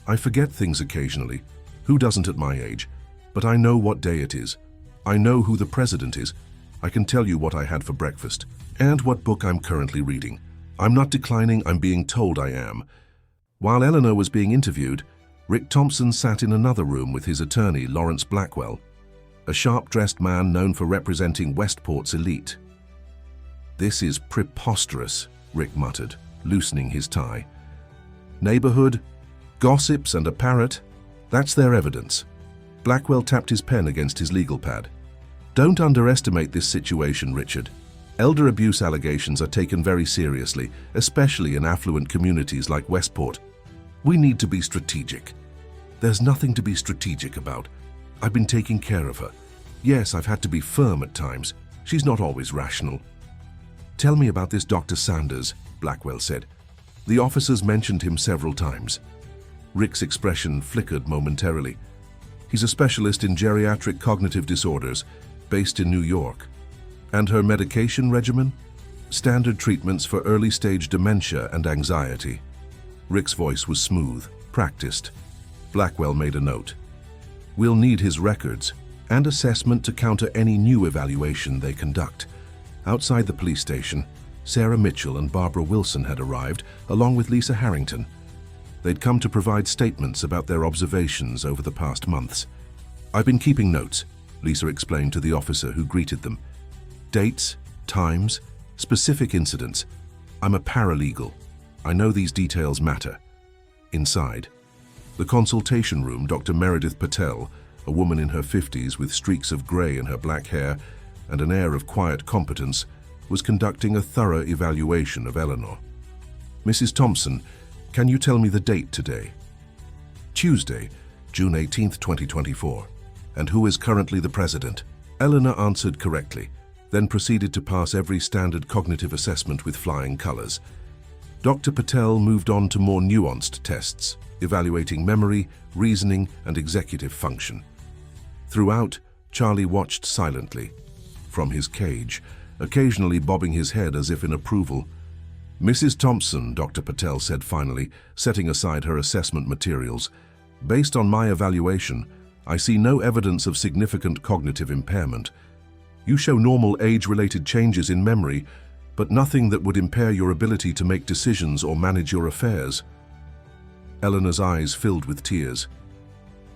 I forget things occasionally. Who doesn't at my age? But I know what day it is. I know who the president is. I can tell you what I had for breakfast and what book I'm currently reading. I'm not declining, I'm being told I am. While Eleanor was being interviewed, Rick Thompson sat in another room with his attorney, Lawrence Blackwell, a sharp-dressed man known for representing Westport's elite. This is preposterous, Rick muttered, loosening his tie. Neighborhood, gossips and a parrot, that's their evidence. Blackwell tapped his pen against his legal pad. Don't underestimate this situation, Richard. Elder abuse allegations are taken very seriously, especially in affluent communities like Westport. We need to be strategic. There's nothing to be strategic about. I've been taking care of her. Yes, I've had to be firm at times. She's not always rational. Tell me about this Dr. Sanders, Blackwell said. The officers mentioned him several times. Rick's expression flickered momentarily. He's a specialist in geriatric cognitive disorders, based in New York. And her medication regimen? Standard treatments for early-stage dementia and anxiety. Rick's voice was smooth, practiced. Blackwell made a note. We'll need his records and assessment to counter any new evaluation they conduct. Outside the police station, Sarah Mitchell and Barbara Wilson had arrived, along with Lisa Harrington. They'd come to provide statements about their observations over the past months. I've been keeping notes, Lisa explained to the officer who greeted them. Dates, times, specific incidents. I'm a paralegal. I know these details matter. Inside, the consultation room, Dr. Meredith Patel, a woman in her 50s with streaks of grey in her black hair and an air of quiet competence, was conducting a thorough evaluation of Eleanor. Mrs. Thompson, can you tell me the date today? Tuesday, June 18th, 2024. And who is currently the president? Eleanor answered correctly, then proceeded to pass every standard cognitive assessment with flying colors. Dr. Patel moved on to more nuanced tests, evaluating memory, reasoning, and executive function. Throughout, Charlie watched silently, from his cage, occasionally bobbing his head as if in approval. Mrs. Thompson, Dr. Patel said finally, setting aside her assessment materials, based on my evaluation, I see no evidence of significant cognitive impairment. You show normal age-related changes in memory, but nothing that would impair your ability to make decisions or manage your affairs. Eleanor's eyes filled with tears.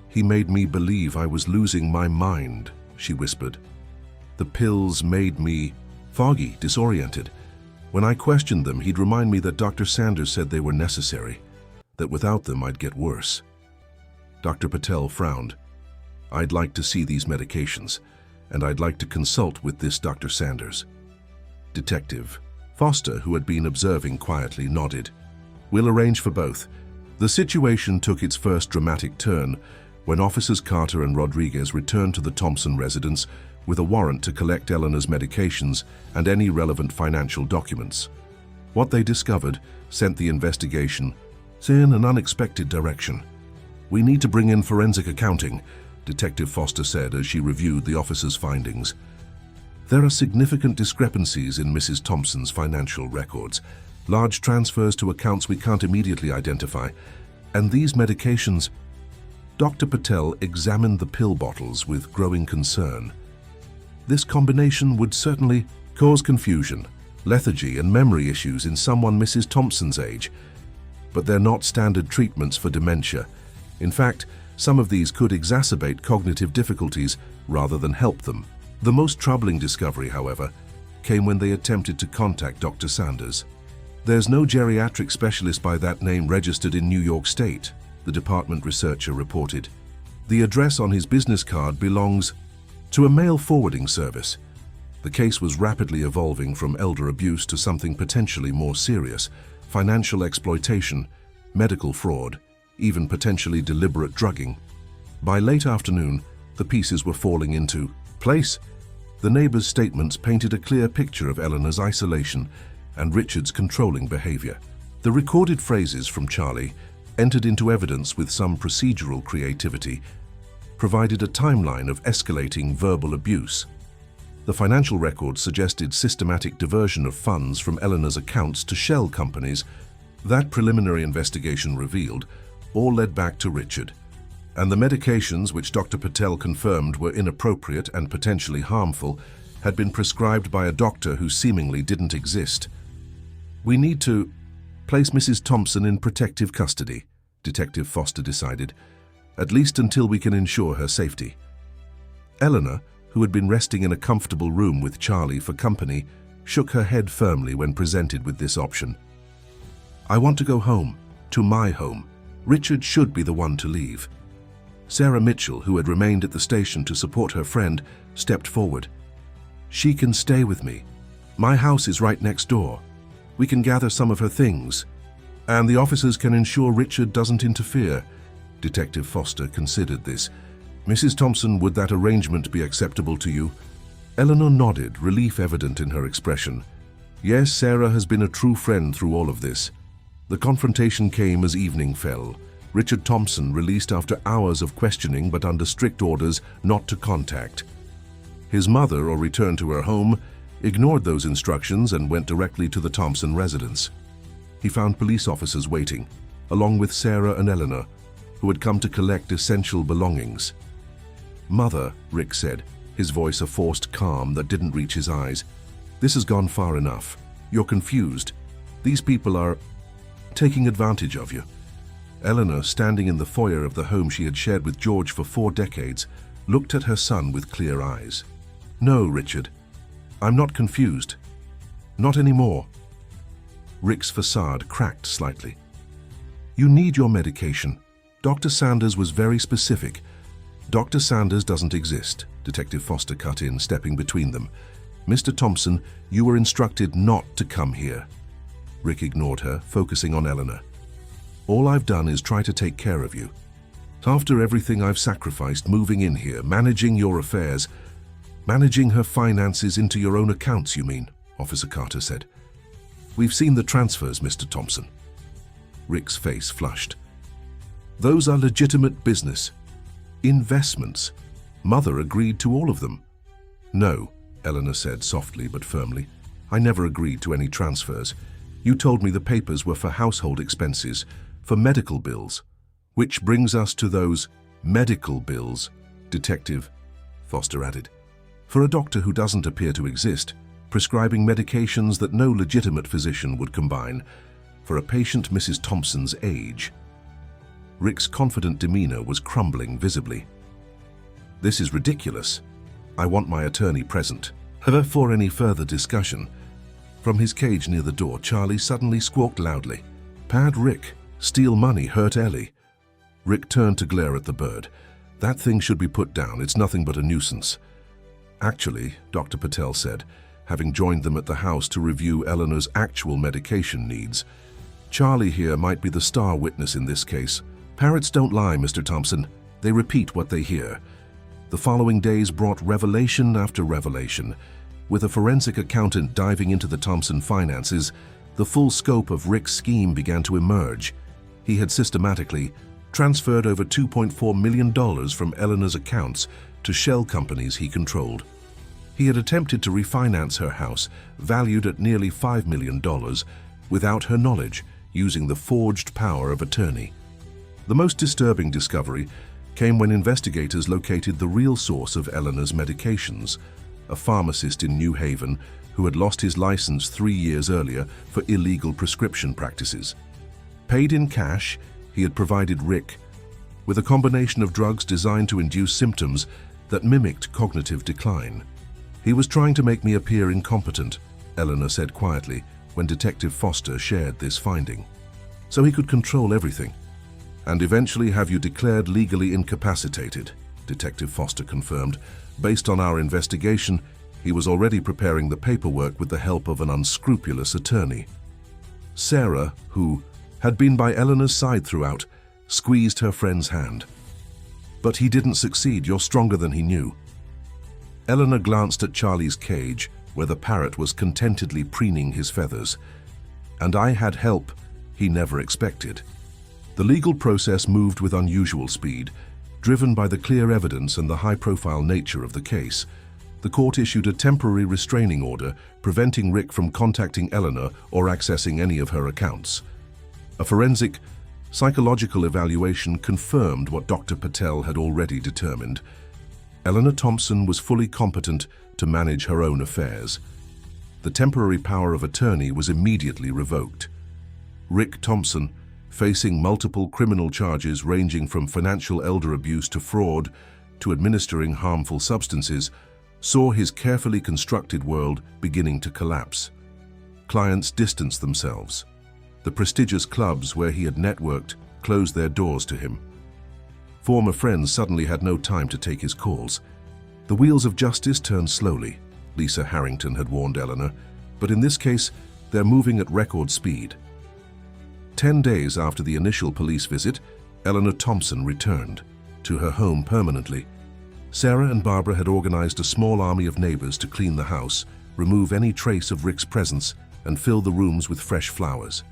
"He made me believe I was losing my mind," she whispered. "The pills made me foggy, disoriented. When I questioned them, he'd remind me that Dr. Sanders said they were necessary, that without them I'd get worse." Dr. Patel frowned. "I'd like to see these medications, and I'd like to consult with this Dr. Sanders." Detective Foster, who had been observing quietly, nodded. "We'll arrange for both." The situation took its first dramatic turn when Officers Carter and Rodriguez returned to the Thompson residence with a warrant to collect Eleanor's medications and any relevant financial documents. What they discovered sent the investigation in an unexpected direction. "We need to bring in forensic accounting," Detective Foster said as she reviewed the officers' findings. "There are significant discrepancies in Mrs. Thompson's financial records, large transfers to accounts we can't immediately identify, and these medications—" Dr. Patel examined the pill bottles with growing concern. "This combination would certainly cause confusion, lethargy, and memory issues in someone Mrs. Thompson's age. But they're not standard treatments for dementia. In fact, some of these could exacerbate cognitive difficulties rather than help them." The most troubling discovery, however, came when they attempted to contact Dr. Sanders. "There's no geriatric specialist by that name registered in New York State," the department researcher reported. "The address on his business card belongs to a mail forwarding service." The case was rapidly evolving from elder abuse to something potentially more serious: financial exploitation, medical fraud, even potentially deliberate drugging. By late afternoon, the pieces were falling into place. The neighbors' statements painted a clear picture of Eleanor's isolation and Richard's controlling behavior. The recorded phrases from Charlie, entered into evidence with some procedural creativity, provided a timeline of escalating verbal abuse. The financial records suggested systematic diversion of funds from Eleanor's accounts to shell companies. That preliminary investigation revealed all led back to Richard, and the medications, which Dr. Patel confirmed were inappropriate and potentially harmful, had been prescribed by a doctor who seemingly didn't exist. "We need to place Mrs. Thompson in protective custody," Detective Foster decided, "at least until we can ensure her safety." Eleanor, who had been resting in a comfortable room with Charlie for company, shook her head firmly when presented with this option. "I want to go home, to my home. Richard should be the one to leave." Sarah Mitchell, who had remained at the station to support her friend, stepped forward. "She can stay with me. My house is right next door. We can gather some of her things, and the officers can ensure Richard doesn't interfere." Detective Foster considered this. "Mrs. Thompson, would that arrangement be acceptable to you?" Eleanor nodded, relief evident in her expression. "Yes, Sarah has been a true friend through all of this." The confrontation came as evening fell. Richard Thompson released after hours of questioning but under strict orders not to contact. His mother, or return to her home, ignored those instructions and went directly to the Thompson residence. He found police officers waiting, along with Sarah and Eleanor, who had come to collect essential belongings. "Mother," Rick said, his voice a forced calm that didn't reach his eyes, "this has gone far enough. You're confused. These people are taking advantage of you." Eleanor, standing in the foyer of the home she had shared with George for 4 decades, looked at her son with clear eyes. "No, Richard. I'm not confused. Not anymore." Rick's facade cracked slightly. "You need your medication. Dr. Sanders was very specific." "Dr. Sanders doesn't exist," Detective Foster cut in, stepping between them. "Mr. Thompson, you were instructed not to come here." Rick ignored her, focusing on Eleanor. "All I've done is try to take care of you. After everything I've sacrificed moving in here, managing your affairs, managing her finances into your own accounts, you mean?" Officer Carter said. "We've seen the transfers, Mr. Thompson." Rick's face flushed. "Those are legitimate business. Investments. Mother agreed to all of them." "No," Eleanor said softly but firmly. "I never agreed to any transfers. You told me the papers were for household expenses, for medical bills." "Which brings us to those medical bills," Detective Foster added. "For a doctor who doesn't appear to exist, prescribing medications that no legitimate physician would combine, for a patient Mrs. Thompson's age." Rick's confident demeanor was crumbling visibly. "This is ridiculous. I want my attorney present." Before any further discussion, from his cage near the door, Charlie suddenly squawked loudly, "Pad Rick, steal money, hurt Ellie." Rick turned to glare at the bird. "That thing should be put down. It's nothing but a nuisance." "Actually," Dr. Patel said, having joined them at the house to review Eleanor's actual medication needs, "Charlie here might be the star witness in this case. Parrots don't lie, Mr. Thompson. They repeat what they hear." The following days brought revelation after revelation. With a forensic accountant diving into the Thompson finances, the full scope of Rick's scheme began to emerge. He had systematically transferred over $2.4 million from Eleanor's accounts to shell companies he controlled. He had attempted to refinance her house, valued at nearly $5 million, without her knowledge, using the forged power of attorney. The most disturbing discovery came when investigators located the real source of Eleanor's medications, a pharmacist in New Haven who had lost his license 3 years earlier for illegal prescription practices. Paid in cash, he had provided Rick with a combination of drugs designed to induce symptoms that mimicked cognitive decline. "He was trying to make me appear incompetent," Eleanor said quietly when Detective Foster shared this finding, "so he could control everything." "And eventually have you declared legally incapacitated," Detective Foster confirmed. "Based on our investigation, he was already preparing the paperwork with the help of an unscrupulous attorney." Sarah, who had been by Eleanor's side throughout, squeezed her friend's hand. "But he didn't succeed. You're stronger than he knew." Eleanor glanced at Charlie's cage, where the parrot was contentedly preening his feathers. "And I had help he never expected." The legal process moved with unusual speed, driven by the clear evidence and the high-profile nature of the case. The court issued a temporary restraining order, preventing Rick from contacting Eleanor or accessing any of her accounts. A forensic, psychological evaluation confirmed what Dr. Patel had already determined. Eleanor Thompson was fully competent to manage her own affairs. The temporary power of attorney was immediately revoked. Rick Thompson, facing multiple criminal charges ranging from financial elder abuse to fraud to administering harmful substances, saw his carefully constructed world beginning to collapse. Clients distanced themselves. The prestigious clubs where he had networked closed their doors to him. Former friends suddenly had no time to take his calls. The wheels of justice turned slowly, Lisa Harrington had warned Eleanor, but in this case, they're moving at record speed. 10 days after the initial police visit, Eleanor Thompson returned to her home permanently. Sarah and Barbara had organized a small army of neighbors to clean the house, remove any trace of Rick's presence, and fill the rooms with fresh flowers.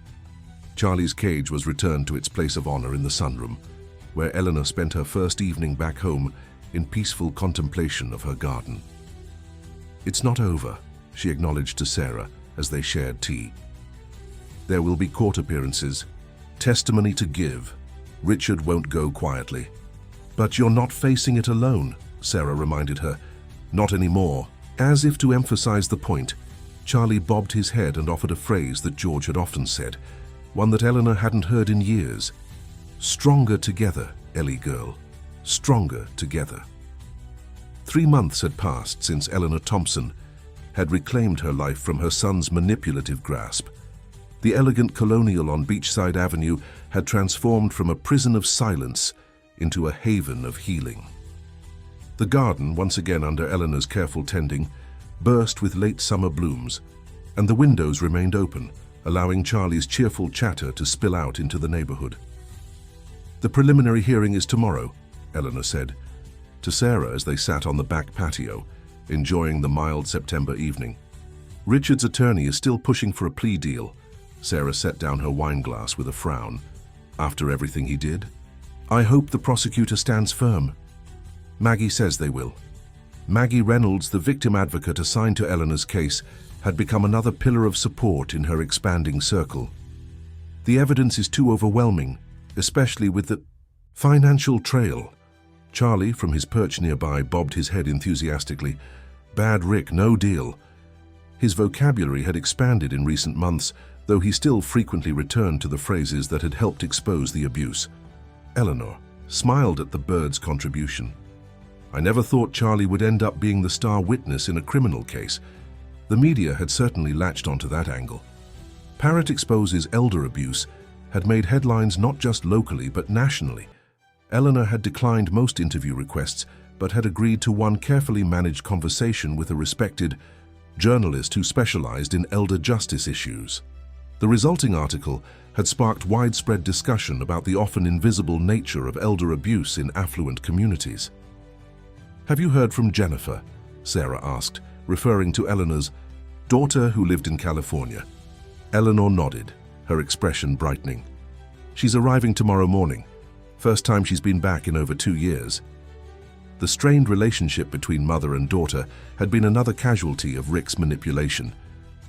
Charlie's cage was returned to its place of honor in the sunroom, where Eleanor spent her first evening back home in peaceful contemplation of her garden. "It's not over," she acknowledged to Sarah as they shared tea. "There will be court appearances, testimony to give. Richard won't go quietly." "But you're not facing it alone," Sarah reminded her. "Not anymore." As if to emphasize the point, Charlie bobbed his head and offered a phrase that George had often said, one that Eleanor hadn't heard in years. "Stronger together, Ellie girl. Stronger together." 3 months had passed since Eleanor Thompson had reclaimed her life from her son's manipulative grasp. The elegant colonial on Beachside Avenue had transformed from a prison of silence into a haven of healing. The garden, once again under Eleanor's careful tending, burst with late summer blooms, and the windows remained open, allowing Charlie's cheerful chatter to spill out into the neighborhood. "The preliminary hearing is tomorrow," Eleanor said to Sarah as they sat on the back patio, enjoying the mild September evening. "Richard's attorney is still pushing for a plea deal." Sarah set down her wine glass with a frown. "After everything he did? I hope the prosecutor stands firm. Maggie says they will." Maggie Reynolds, the victim advocate assigned to Eleanor's case, had become another pillar of support in her expanding circle. "The evidence is too overwhelming, especially with the financial trail." Charlie, from his perch nearby, bobbed his head enthusiastically. "Bad Rick, no deal." His vocabulary had expanded in recent months, though he still frequently returned to the phrases that had helped expose the abuse. Eleanor smiled at the bird's contribution. I never thought Charlie would end up being the star witness in a criminal case. The media had certainly latched onto that angle. Parrot exposes elder abuse had made headlines not just locally but nationally. Eleanor had declined most interview requests but had agreed to one carefully managed conversation with a respected journalist who specialized in elder justice issues. The resulting article had sparked widespread discussion about the often invisible nature of elder abuse in affluent communities. "Have you heard from Jennifer?" Sarah asked, referring to Eleanor's daughter who lived in California. Eleanor nodded, her expression brightening. "She's arriving tomorrow morning. First time she's been back in over 2 years." The strained relationship between mother and daughter had been another casualty of Rick's manipulation.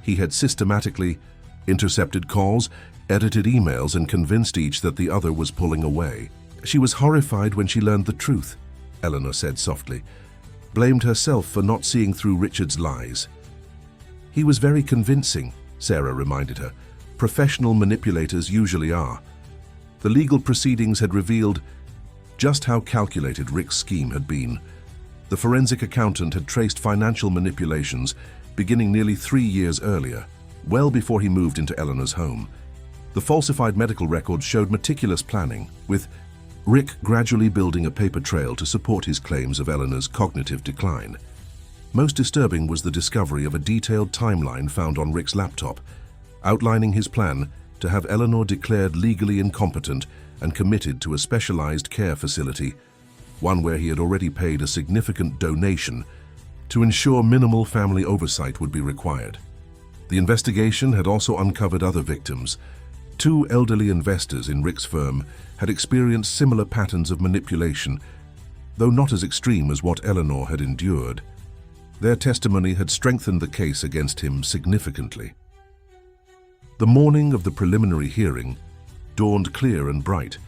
He had systematically intercepted calls, edited emails, and convinced each that the other was pulling away. "She was horrified when she learned the truth," Eleanor said softly, blamed herself for not seeing through Richard's lies. "He was very convincing," Sarah reminded her. "Professional manipulators usually are." The legal proceedings had revealed just how calculated Rick's scheme had been. The forensic accountant had traced financial manipulations beginning nearly 3 years earlier, well before he moved into Eleanor's home. The falsified medical records showed meticulous planning, with Rick gradually building a paper trail to support his claims of Eleanor's cognitive decline. Most disturbing was the discovery of a detailed timeline found on Rick's laptop, outlining his plan to have Eleanor declared legally incompetent and committed to a specialized care facility, one where he had already paid a significant donation to ensure minimal family oversight would be required. The investigation had also uncovered other victims. 2 elderly investors in Rick's firm had experienced similar patterns of manipulation, though not as extreme as what Eleanor had endured. Their testimony had strengthened the case against him significantly. The morning of the preliminary hearing dawned clear and bright.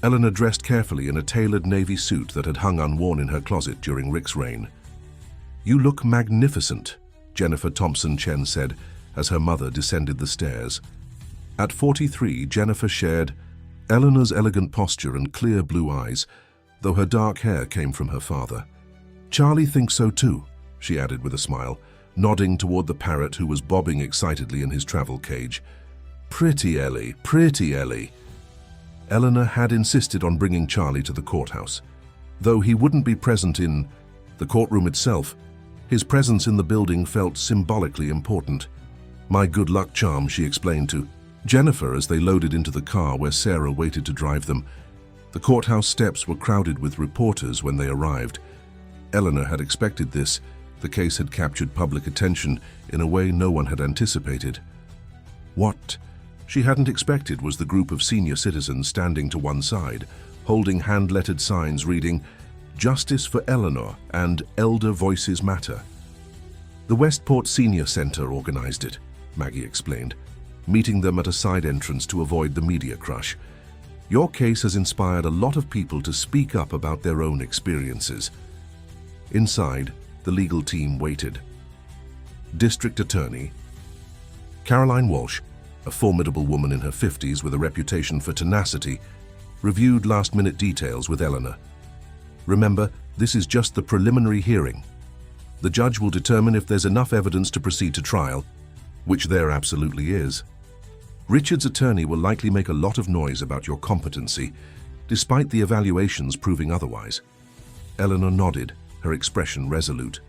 Eleanor dressed carefully in a tailored navy suit that had hung unworn in her closet during Rick's reign. "You look magnificent," Jennifer Thompson Chen said as her mother descended the stairs. At 43, Jennifer shared Eleanor's elegant posture and clear blue eyes, though her dark hair came from her father. "Charlie thinks so too," she added with a smile, nodding toward the parrot who was bobbing excitedly in his travel cage. "Pretty Ellie, pretty Ellie." Eleanor had insisted on bringing Charlie to the courthouse. Though he wouldn't be present in the courtroom itself, his presence in the building felt symbolically important. "My good luck charm," she explained to Jennifer as they loaded into the car where Sarah waited to drive them. The courthouse steps were crowded with reporters when they arrived. Eleanor had expected this. The case had captured public attention in a way no one had anticipated. What she hadn't expected was the group of senior citizens standing to one side, holding hand-lettered signs reading, "Justice for Eleanor" and "Elder Voices Matter." The Westport Senior Center organized it, Maggie explained, meeting them at a side entrance to avoid the media crush. "Your case has inspired a lot of people to speak up about their own experiences." Inside, the legal team waited. District Attorney Caroline Walsh, a formidable woman in her 50s with a reputation for tenacity, reviewed last-minute details with Eleanor. "Remember, this is just the preliminary hearing. The judge will determine if there's enough evidence to proceed to trial, which there absolutely is. Richard's attorney will likely make a lot of noise about your competency, despite the evaluations proving otherwise." Eleanor nodded, her expression resolute.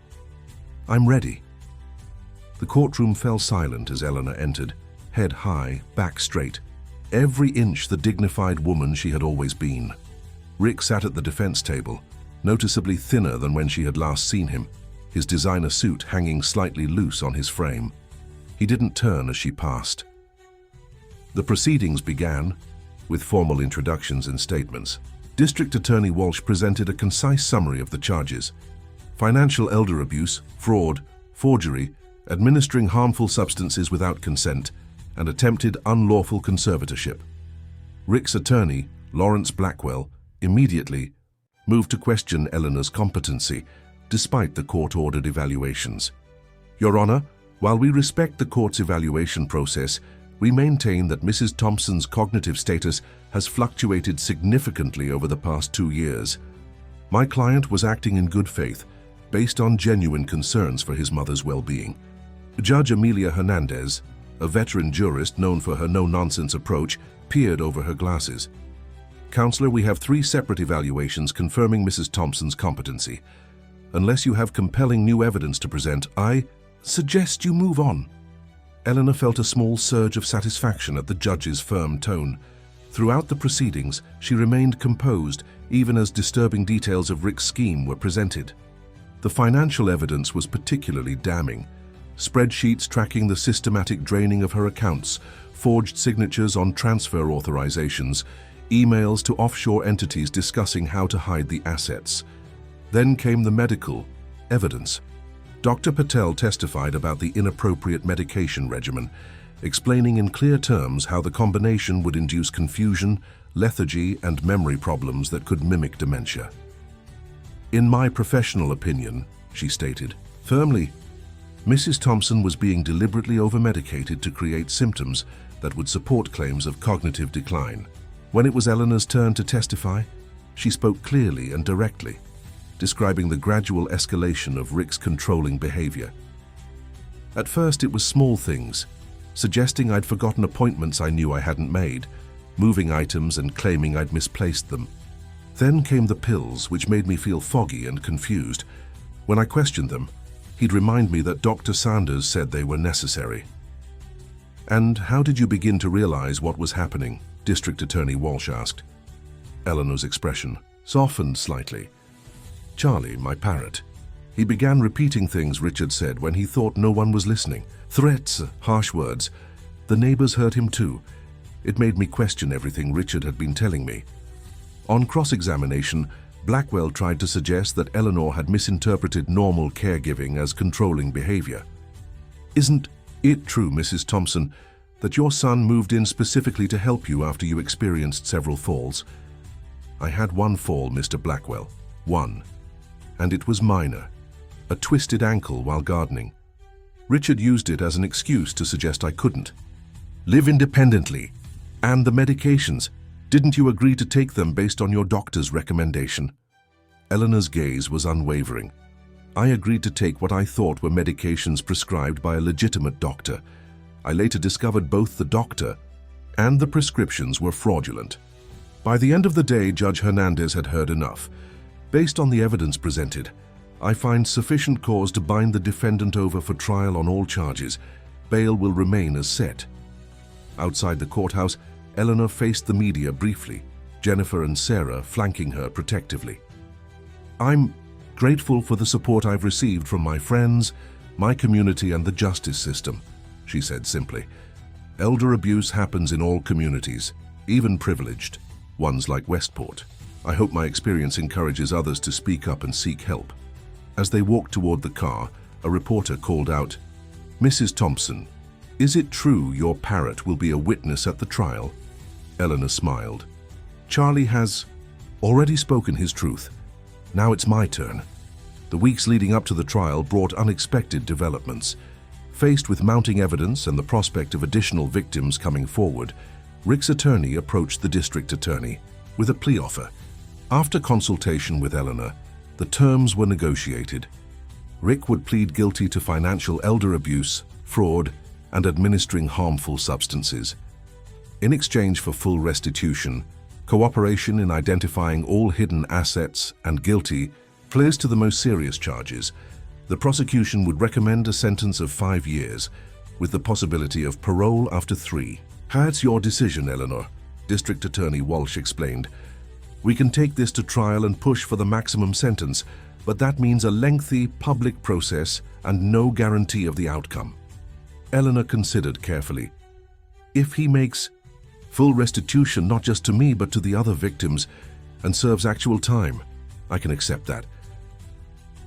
"I'm ready." The courtroom fell silent as Eleanor entered, head high, back straight, every inch the dignified woman she had always been. Rick sat at the defense table, noticeably thinner than when she had last seen him, his designer suit hanging slightly loose on his frame. He didn't turn as she passed. The proceedings began, with formal introductions and statements. District Attorney Walsh presented a concise summary of the charges: financial elder abuse, fraud, forgery, administering harmful substances without consent, and attempted unlawful conservatorship. Rick's attorney, Lawrence Blackwell, immediately moved to question Eleanor's competency, despite the court-ordered evaluations. "Your Honor, while we respect the court's evaluation process, We maintain that Mrs. Thompson's cognitive status has fluctuated significantly over the past 2 years. My client was acting in good faith, based on genuine concerns for his mother's well-being. Judge Amelia Hernandez, a veteran jurist known for her no-nonsense approach, peered over her glasses. Counselor, we have 3 separate evaluations confirming Mrs. Thompson's competency. Unless you have compelling new evidence to present, I suggest you move on. Eleanor felt a small surge of satisfaction at the judge's firm tone. Throughout the proceedings, she remained composed, even as disturbing details of Rick's scheme were presented. The financial evidence was particularly damning. Spreadsheets tracking the systematic draining of her accounts, forged signatures on transfer authorizations, emails to offshore entities discussing how to hide the assets. Then came the medical evidence. Dr. Patel testified about the inappropriate medication regimen, explaining in clear terms how the combination would induce confusion, lethargy, and memory problems that could mimic dementia. In my professional opinion, she stated firmly, Mrs. Thompson was being deliberately over-medicated to create symptoms that would support claims of cognitive decline. When it was Eleanor's turn to testify, she spoke clearly and directly, describing the gradual escalation of Rick's controlling behavior. At first, it was small things, suggesting I'd forgotten appointments I knew I hadn't made, moving items and claiming I'd misplaced them. Then came the pills, which made me feel foggy and confused. When I questioned them, he'd remind me that Dr. Sanders said they were necessary. And how did you begin to realize what was happening? District Attorney Walsh asked. Eleanor's expression softened slightly. Charlie, my parrot. He began repeating things Richard said when he thought no one was listening. Threats, harsh words. The neighbors heard him too. It made me question everything Richard had been telling me. On cross-examination, Blackwell tried to suggest that Eleanor had misinterpreted normal caregiving as controlling behavior. Isn't it true, Mrs. Thompson, that your son moved in specifically to help you after you experienced several falls? I had one fall, Mr. Blackwell. One. And it was minor. A twisted ankle while gardening. Richard used it as an excuse to suggest I couldn't. Live independently. And the medications. Didn't you agree to take them based on your doctor's recommendation? Eleanor's gaze was unwavering. I agreed to take what I thought were medications prescribed by a legitimate doctor. I later discovered both the doctor and the prescriptions were fraudulent. By the end of the day, Judge Hernandez had heard enough. Based on the evidence presented, I find sufficient cause to bind the defendant over for trial on all charges. Bail will remain as set. Outside the courthouse, Eleanor faced the media briefly, Jennifer and Sarah flanking her protectively. I'm grateful for the support I've received from my friends, my community, and the justice system, she said simply. Elder abuse happens in all communities, even privileged, ones like Westport. I hope my experience encourages others to speak up and seek help. As they walked toward the car, a reporter called out, Mrs. Thompson, is it true your parrot will be a witness at the trial? Eleanor smiled. Charlie has already spoken his truth. Now it's my turn. The weeks leading up to the trial brought unexpected developments. Faced with mounting evidence and the prospect of additional victims coming forward, Rick's attorney approached the district attorney with a plea offer. After consultation with Eleanor, the terms were negotiated. Rick would plead guilty to financial elder abuse, fraud, and administering harmful substances. In exchange for full restitution, cooperation in identifying all hidden assets, and guilty pleas to the most serious charges, the prosecution would recommend a sentence of 5 years, with the possibility of parole after 3. That's your decision, Eleanor, District Attorney Walsh explained. We can take this to trial and push for the maximum sentence, but that means a lengthy public process and no guarantee of the outcome. Eleanor considered carefully. If he makes full restitution not just to me but to the other victims and serves actual time, I can accept that.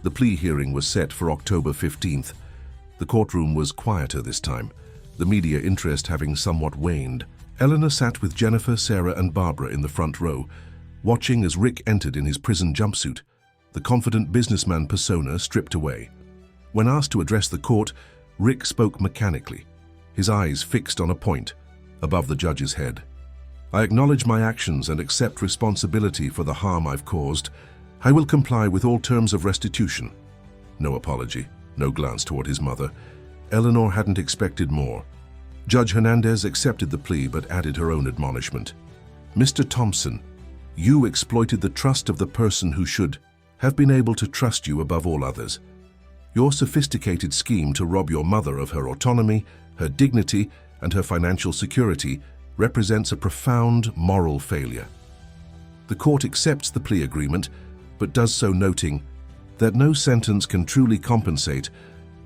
The plea hearing was set for October 15th. The courtroom was quieter this time, the media interest having somewhat waned. Eleanor sat with Jennifer, Sarah, and Barbara in the front row, watching as Rick entered in his prison jumpsuit, the confident businessman persona stripped away. When asked to address the court, Rick spoke mechanically, his eyes fixed on a point, above the judge's head. I acknowledge my actions and accept responsibility for the harm I've caused. I will comply with all terms of restitution. No apology, no glance toward his mother. Eleanor hadn't expected more. Judge Hernandez accepted the plea but added her own admonishment. Mr. Thompson, you exploited the trust of the person who should have been able to trust you above all others. Your sophisticated scheme to rob your mother of her autonomy, her dignity, and her financial security represents a profound moral failure. The court accepts the plea agreement, but does so noting that no sentence can truly compensate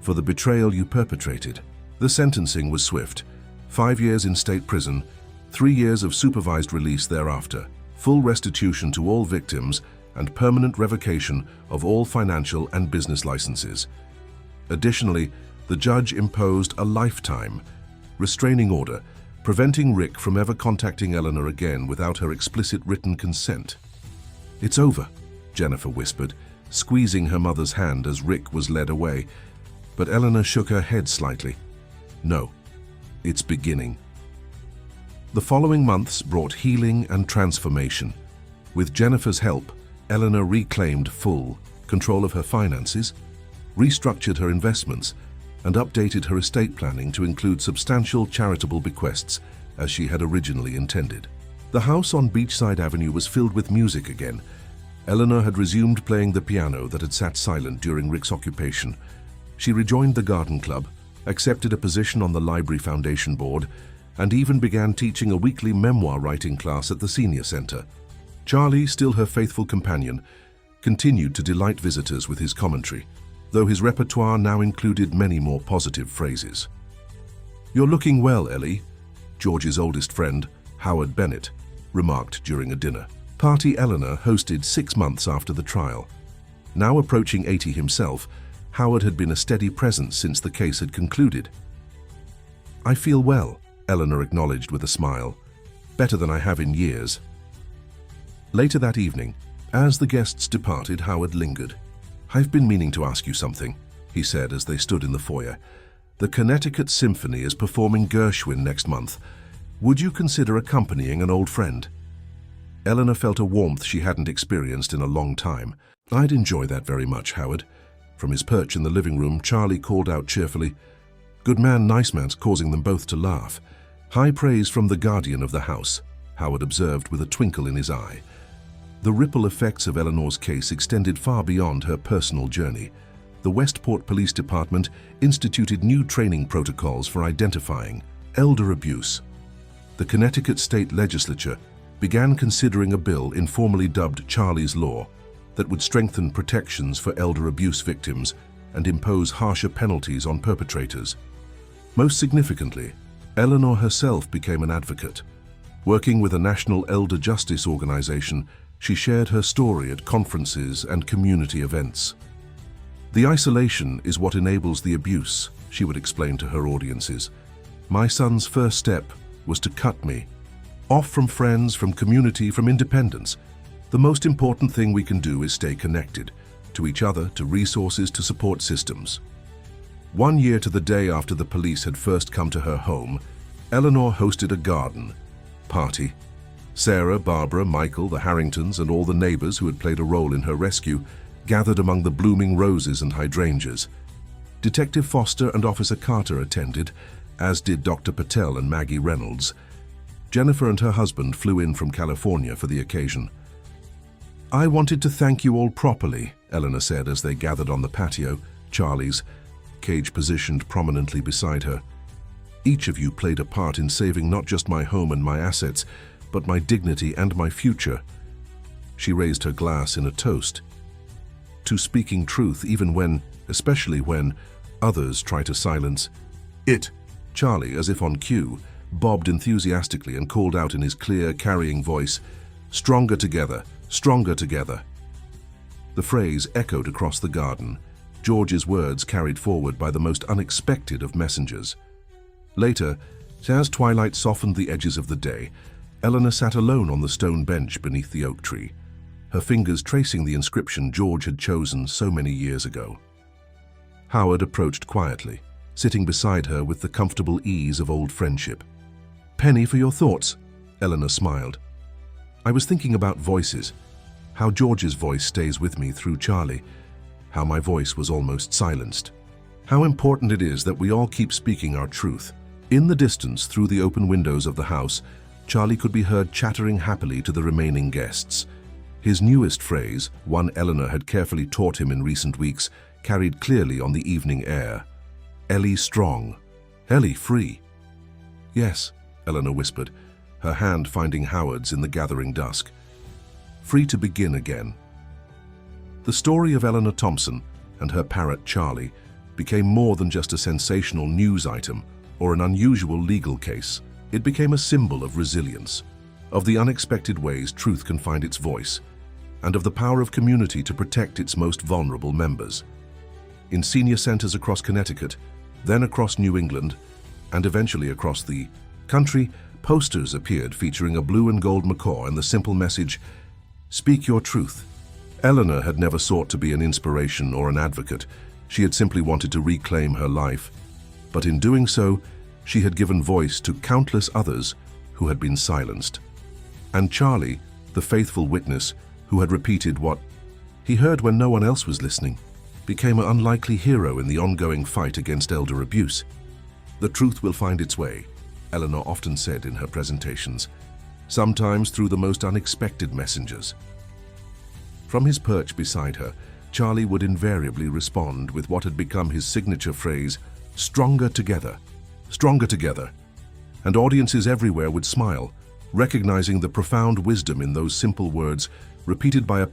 for the betrayal you perpetrated. The sentencing was swift: 5 years in state prison, 3 years of supervised release thereafter, full restitution to all victims, and permanent revocation of all financial and business licenses. Additionally, the judge imposed a lifetime restraining order, preventing Rick from ever contacting Eleanor again without her explicit written consent. "It's over," Jennifer whispered, squeezing her mother's hand as Rick was led away, but Eleanor shook her head slightly. "No, it's beginning." The following months brought healing and transformation. With Jennifer's help, Eleanor reclaimed full control of her finances, restructured her investments, and updated her estate planning to include substantial charitable bequests as she had originally intended. The house on Beachside Avenue was filled with music again. Eleanor had resumed playing the piano that had sat silent during Rick's occupation. She rejoined the garden club, accepted a position on the library foundation board, and even began teaching a weekly memoir writing class at the senior center. Charlie, still her faithful companion, continued to delight visitors with his commentary, though his repertoire now included many more positive phrases. "You're looking well, Ellie," George's oldest friend, Howard Bennett, remarked during a dinner party Eleanor hosted 6 months after the trial. Now approaching 80 himself, Howard had been a steady presence since the case had concluded. "I feel well," Eleanor acknowledged with a smile. "Better than I have in years." Later that evening, as the guests departed, Howard lingered. "I've been meaning to ask you something," he said as they stood in the foyer. "The Connecticut Symphony is performing Gershwin next month. Would you consider accompanying an old friend?" Eleanor felt a warmth she hadn't experienced in a long time. "I'd enjoy that very much, Howard." From his perch in the living room, Charlie called out cheerfully. "Good man, nice man's," causing them both to laugh. "High praise from the guardian of the house," Howard observed with a twinkle in his eye. The ripple effects of Eleanor's case extended far beyond her personal journey. The Westport Police Department instituted new training protocols for identifying elder abuse. The Connecticut State Legislature began considering a bill informally dubbed Charlie's Law that would strengthen protections for elder abuse victims and impose harsher penalties on perpetrators. Most significantly, Eleanor herself became an advocate. Working with a national elder justice organization, she shared her story at conferences and community events. "The isolation is what enables the abuse," she would explain to her audiences. "My son's first step was to cut me off from friends, from community, from independence. The most important thing we can do is stay connected to each other, to resources, to support systems." 1 year to the day after the police had first come to her home, Eleanor hosted a garden party. Sarah, Barbara, Michael, the Harringtons, and all the neighbors who had played a role in her rescue gathered among the blooming roses and hydrangeas. Detective Foster and Officer Carter attended, as did Dr. Patel and Maggie Reynolds. Jennifer and her husband flew in from California for the occasion. "I wanted to thank you all properly," Eleanor said as they gathered on the patio, Charlie's cage positioned prominently beside her. "Each of you played a part in saving not just my home and my assets, but my dignity and my future." She raised her glass in a toast to speaking truth even when, especially when, others try to silence it. Charlie, as if on cue, bobbed enthusiastically and called out in his clear, carrying voice, "Stronger together, stronger together." The phrase echoed across the garden, George's words carried forward by the most unexpected of messengers. Later, as twilight softened the edges of the day, Eleanor sat alone on the stone bench beneath the oak tree, her fingers tracing the inscription George had chosen so many years ago. Howard approached quietly, sitting beside her with the comfortable ease of old friendship. Penny for your thoughts, Eleanor smiled. I was thinking about voices, how George's voice stays with me through Charlie, how my voice was almost silenced. How important it is that we all keep speaking our truth. In the distance, through the open windows of the house, Charlie could be heard chattering happily to the remaining guests. His newest phrase, one Eleanor had carefully taught him in recent weeks, carried clearly on the evening air. Ellie strong. Ellie free. Yes, Eleanor whispered, her hand finding Howard's in the gathering dusk. Free to begin again. The story of Eleanor Thompson and her parrot Charlie became more than just a sensational news item or an unusual legal case. It became a symbol of resilience, of the unexpected ways truth can find its voice, and of the power of community to protect its most vulnerable members. In senior centers across Connecticut, then across New England, and eventually across the country, posters appeared featuring a blue and gold macaw and the simple message, "Speak your truth." Eleanor had never sought to be an inspiration or an advocate. She had simply wanted to reclaim her life. But in doing so, she had given voice to countless others who had been silenced. And Charlie, the faithful witness who had repeated what he heard when no one else was listening, became an unlikely hero in the ongoing fight against elder abuse. The truth will find its way, Eleanor often said in her presentations, sometimes through the most unexpected messengers. From his perch beside her, Charlie would invariably respond with what had become his signature phrase, "Stronger together, stronger together." And audiences everywhere would smile, recognizing the profound wisdom in those simple words, repeated by a